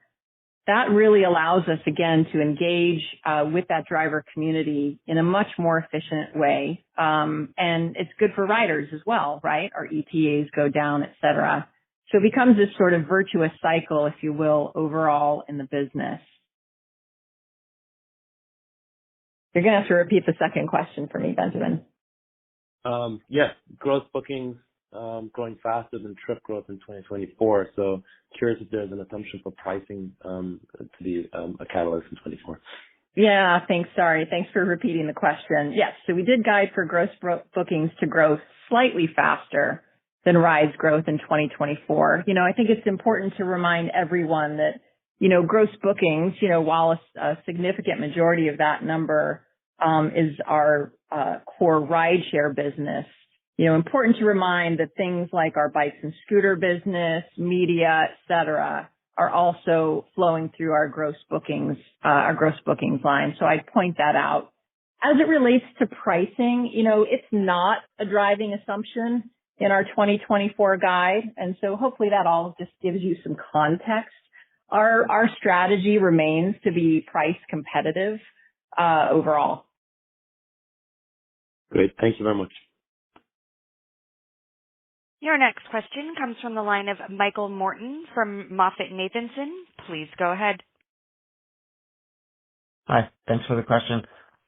That really allows us, again, to engage with that driver community in a much more efficient way. And it's good for riders as well, right? Our ETAs go down, et cetera. So it becomes this sort of virtuous cycle, if you will, overall in the business. You're going to have to repeat the second question for me, Benjamin. Yes, gross bookings growing faster than trip growth in 2024. So curious if there's an assumption for pricing to be a catalyst in 2024. Yeah, thanks. Sorry. Thanks for repeating the question. Yes, so we did guide for gross bookings to grow slightly faster than rides growth in 2024. I think it's important to remind everyone that, gross bookings, while a significant majority of that number is our core rideshare business, important to remind that things like our bikes and scooter business, media, et cetera, are also flowing through our gross bookings line. So I'd point that out. As it relates to pricing, it's not a driving assumption in our 2024 guide. And so hopefully that all just gives you some context. Our strategy remains to be price competitive overall. Great. Thank you very much. Your next question comes from the line of Michael Morton from MoffettNathanson. Please go ahead. Hi. Thanks for the question.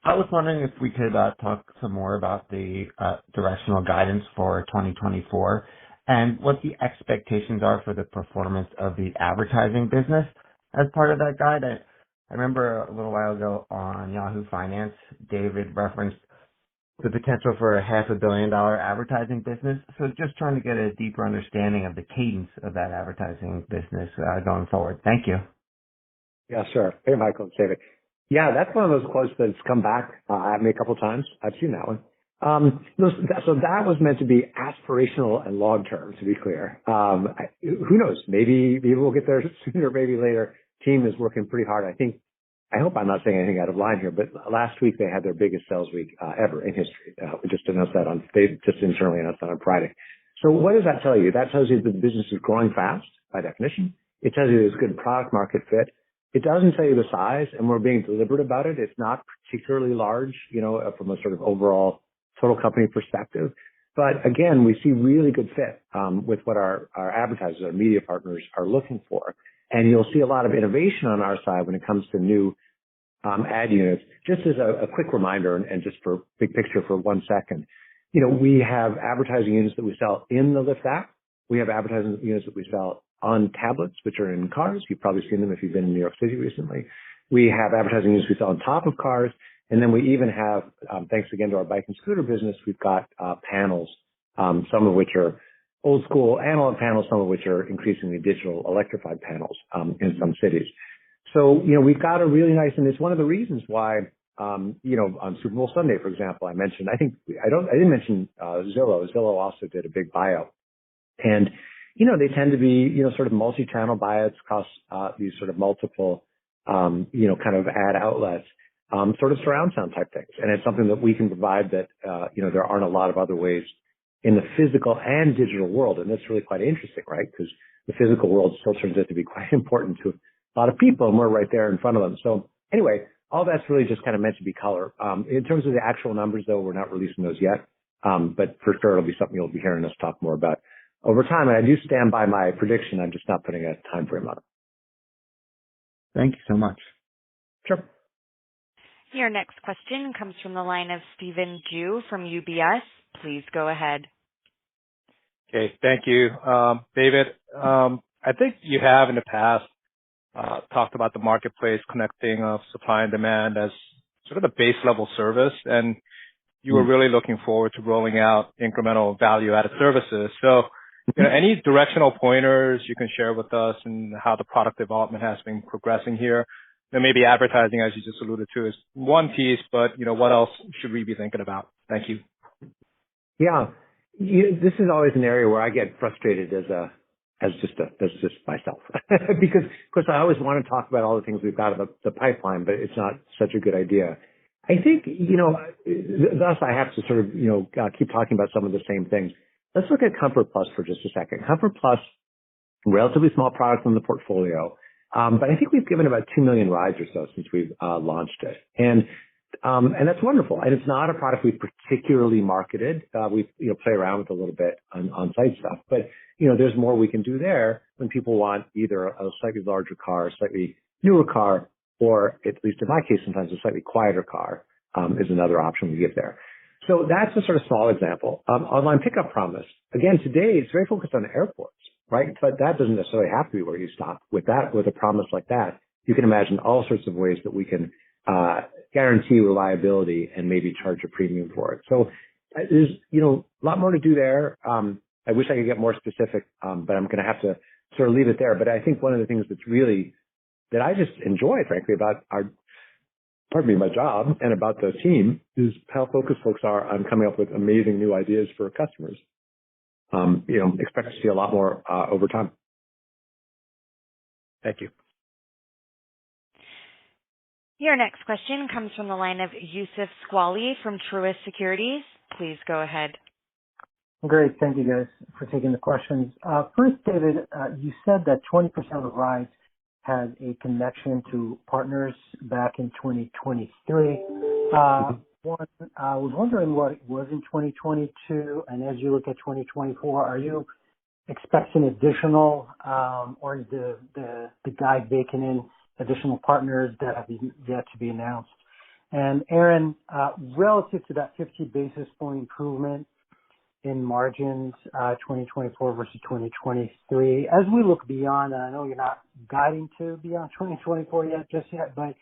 I was wondering if we could talk some more about the directional guidance for 2024 and what the expectations are for the performance of the advertising business as part of that guide. I remember a little while ago on Yahoo Finance, David referenced the potential for a $500 million advertising business. So just trying to get a deeper understanding of the cadence of that advertising business going forward. Thank you. Yeah, sure. Hey, Michael, it's David. Yeah, that's one of those quotes that's come back at me a couple of times. I've seen that one. So that was meant to be aspirational and long term, to be clear. Who knows? Maybe we'll get there sooner, maybe later. Team is working pretty hard. I hope I'm not saying anything out of line here, but last week they had their biggest sales week ever in history. We just announced that they just internally announced that on Friday. So what does that tell you? That tells you that the business is growing fast by definition. It tells you there's good product market fit. It doesn't tell you the size, and we're being deliberate about it. It's not particularly large, from a sort of overall total company perspective. But again, we see really good fit with what our advertisers, our media partners are looking for. And you'll see a lot of innovation on our side when it comes to new ad units. Just as a quick reminder, and just for big picture for 1 second, we have advertising units that we sell in the Lyft app. We have advertising units that we sell on tablets, which are in cars. You've probably seen them if you've been in New York City recently. We have advertising units we sell on top of cars. And then we even have, thanks again to our bike and scooter business, we've got panels, some of which are old school analog panels, some of which are increasingly digital electrified panels in some cities. So, we've got a really nice, and it's one of the reasons why, on Super Bowl Sunday, for example, I didn't mention Zillow. Zillow also did a big buyout. And, they tend to be, sort of multi-channel buyouts across these sort of multiple, kind of ad outlets, sort of surround sound type things. And it's something that we can provide that, there aren't a lot of other ways in the physical and digital world. And that's really quite interesting, right? Because the physical world still turns out to be quite important to a lot of people, and we're right there in front of them. So anyway, all that's really just kind of meant to be color. In terms of the actual numbers, though, we're not releasing those yet. But for sure, it'll be something you'll be hearing us talk more about over time. And I do stand by my prediction. I'm just not putting a time frame on it. Thank you so much. Sure. Your next question comes from the line of Stephen Ju from UBS. Please go ahead. Okay, thank you. David, I think you have in the past talked about the marketplace connecting of supply and demand as sort of the base level service, and you were really looking forward to rolling out incremental value-added services. So, any directional pointers you can share with us and how the product development has been progressing here? Maybe advertising, as you just alluded to, is one piece, but, what else should we be thinking about? Thank you. Yeah. This is always an area where I get frustrated as just myself because, of course, I always want to talk about all the things we've got in the pipeline, but it's not such a good idea. I think, thus I have to sort of, keep talking about some of the same things. Let's look at Comfort Plus for just a second. Comfort Plus, relatively small product in the portfolio, but I think we've given about 2 million rides or so since we've launched it. And that's wonderful. And it's not a product we've particularly marketed. We play around with a little bit on site stuff, but there's more we can do there when people want either a slightly larger car, a slightly newer car, or at least in my case, sometimes a slightly quieter car is another option we give there. So that's a sort of small example. Online pickup promise. Again, today it's very focused on airports, right? But that doesn't necessarily have to be where you stop. With a promise like that, you can imagine all sorts of ways that we can guarantee reliability and maybe charge a premium for it. So there's, a lot more to do there. I wish I could get more specific, but I'm going to have to sort of leave it there. But I think one of the things that I just enjoy, frankly, about my job and about the team is how focused folks are on coming up with amazing new ideas for customers. Expect to see a lot more over time. Thank you. Your next question comes from the line of Youssef Squali from Truist Securities. Please go ahead. Great. Thank you, guys, for taking the questions. First, David, you said that 20% of rides had a connection to partners back in 2023. One, I was wondering what it was in 2022, and as you look at 2024, are you expecting additional, or is the guide baking in additional partners that have yet to be announced? And Aaron, relative to that 50 basis point improvement in margins, 2024 versus 2023, as we look beyond, and I know you're not guiding to beyond 2024 just yet, but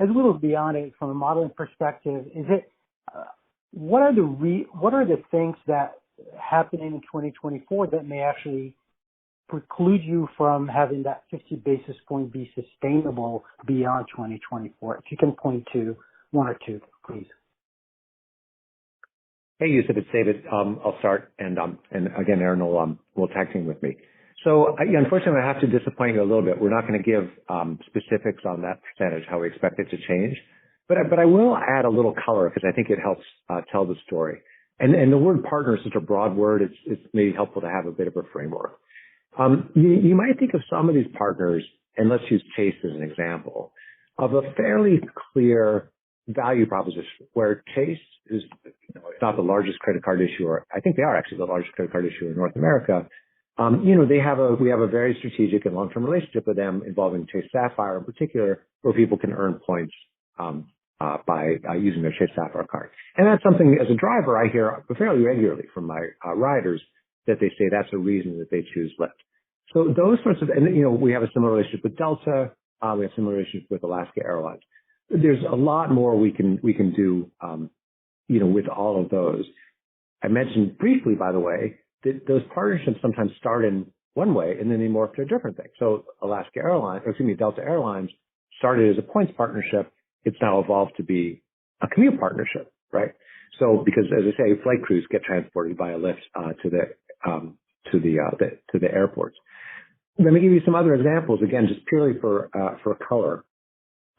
as we look beyond it from a modeling perspective, is it what are the things that happen in 2024 that may actually preclude you from having that 50 basis point be sustainable beyond 2024? If you can point to one or two, please. Hey, Yusuf, it's David. I'll start, and again, Aaron will tag team with me. So, unfortunately, I have to disappoint you a little bit. We're not going to give specifics on that percentage, how we expect it to change. But I will add a little color because I think it helps tell the story. And the word partner is such a broad word, it's maybe helpful to have a bit of a framework. You might think of some of these partners, and let's use Chase as an example, of a fairly clear value proposition where Chase is not the largest credit card issuer. I think they are actually the largest credit card issuer in North America. We have a very strategic and long-term relationship with them involving Chase Sapphire in particular, where people can earn points by using their Chase Sapphire card. And that's something, as a driver, I hear fairly regularly from my riders that they say that's a reason that they choose Lyft. So those sorts of, and we have a similar relationship with Delta. We have a similar relationship with Alaska Airlines. There's a lot more we can do, with all of those. I mentioned briefly, by the way, that those partnerships sometimes start in one way and then they morph to a different thing. So Delta Airlines started as a points partnership. It's now evolved to be a commute partnership, right? So because, as I say, flight crews get transported by a Lyft to the airports. Let me give you some other examples, again, just purely for color.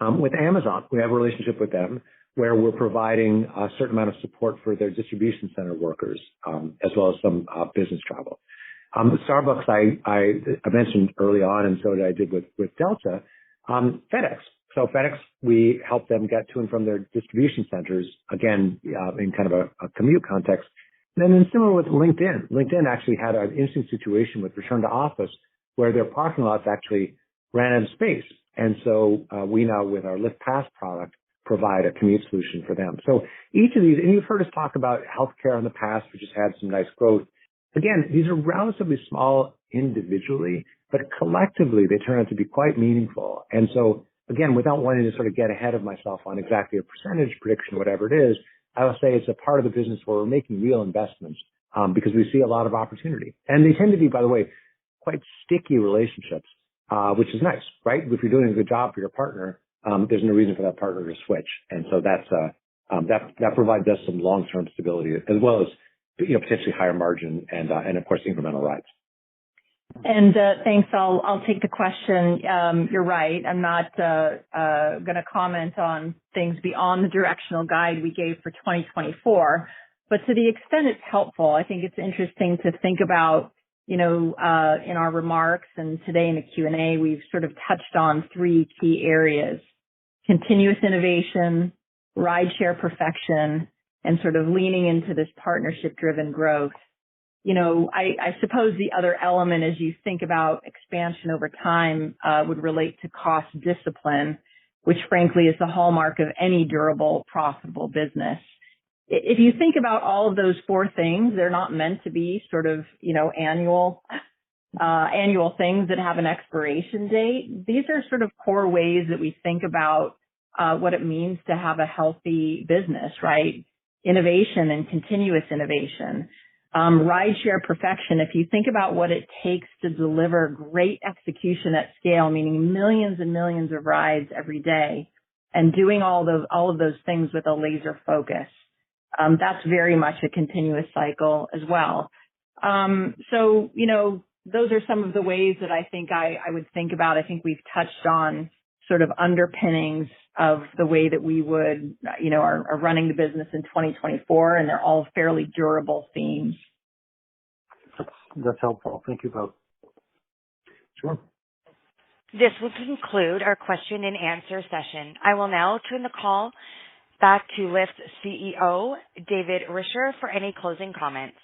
With Amazon, we have a relationship with them where we're providing a certain amount of support for their distribution center workers, as well as some business travel. Starbucks, I mentioned early on, and so did I did with Delta. FedEx. So FedEx, we help them get to and from their distribution centers, again, in kind of a commute context. And then similar with LinkedIn. LinkedIn actually had an interesting situation with return to office where their parking lots actually ran out of space. And so we now, with our Lyft Pass product, provide a commute solution for them. So each of these, and you've heard us talk about healthcare in the past, which has had some nice growth. Again, these are relatively small individually, but collectively they turn out to be quite meaningful. And so, again, without wanting to sort of get ahead of myself on exactly a percentage prediction, whatever it is, I will say it's a part of the business where we're making real investments because we see a lot of opportunity. And they tend to be, by the way, quite sticky relationships, which is nice, right? If you're doing a good job for your partner, there's no reason for that partner to switch. And so that provides us some long-term stability as well as, potentially higher margin and of course, incremental rides. And thanks. I'll take the question. You're right. I'm not going to comment on things beyond the directional guide we gave for 2024. But to the extent it's helpful, I think it's interesting to think about, in our remarks and today in the Q&A, we've sort of touched on three key areas: continuous innovation, rideshare perfection, and sort of leaning into this partnership-driven growth. I suppose the other element as you think about expansion over time would relate to cost discipline, which frankly is the hallmark of any durable, profitable business. If you think about all of those four things, they're not meant to be sort of, annual things that have an expiration date. These are sort of core ways that we think about what it means to have a healthy business, right? Innovation and continuous innovation. Rideshare perfection, if you think about what it takes to deliver great execution at scale, meaning millions and millions of rides every day, and doing all of those things with a laser focus, that's very much a continuous cycle as well. So, those are some of the ways that I think I would think about. I think we've touched on sort of underpinnings of the way that we would, are running the business in 2024, and they're all fairly durable themes. That's helpful. Thank you both. Sure. This will conclude our question and answer session. I will now turn the call back to Lyft's CEO, David Risher, for any closing comments.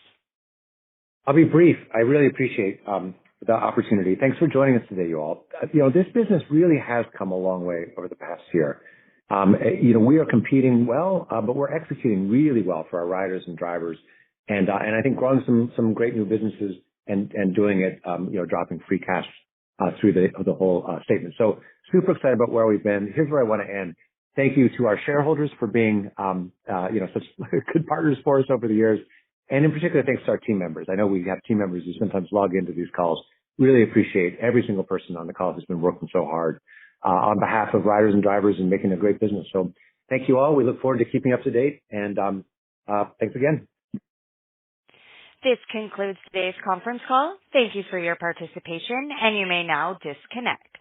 I'll be brief. I really appreciate the opportunity. Thanks for joining us today, you all. This business really has come a long way over the past year. We are competing well, but we're executing really well for our riders and drivers. And I think growing some great new businesses and doing it, dropping free cash through the whole statement. So super excited about where we've been. Here's where I want to end. Thank you to our shareholders for being, such good partners for us over the years. And in particular, thanks to our team members. I know we have team members who sometimes log into these calls. Really appreciate every single person on the call who's been working so hard on behalf of riders and drivers and making a great business. So thank you all. We look forward to keeping up to date. And thanks again. This concludes today's conference call. Thank you for your participation, and you may now disconnect.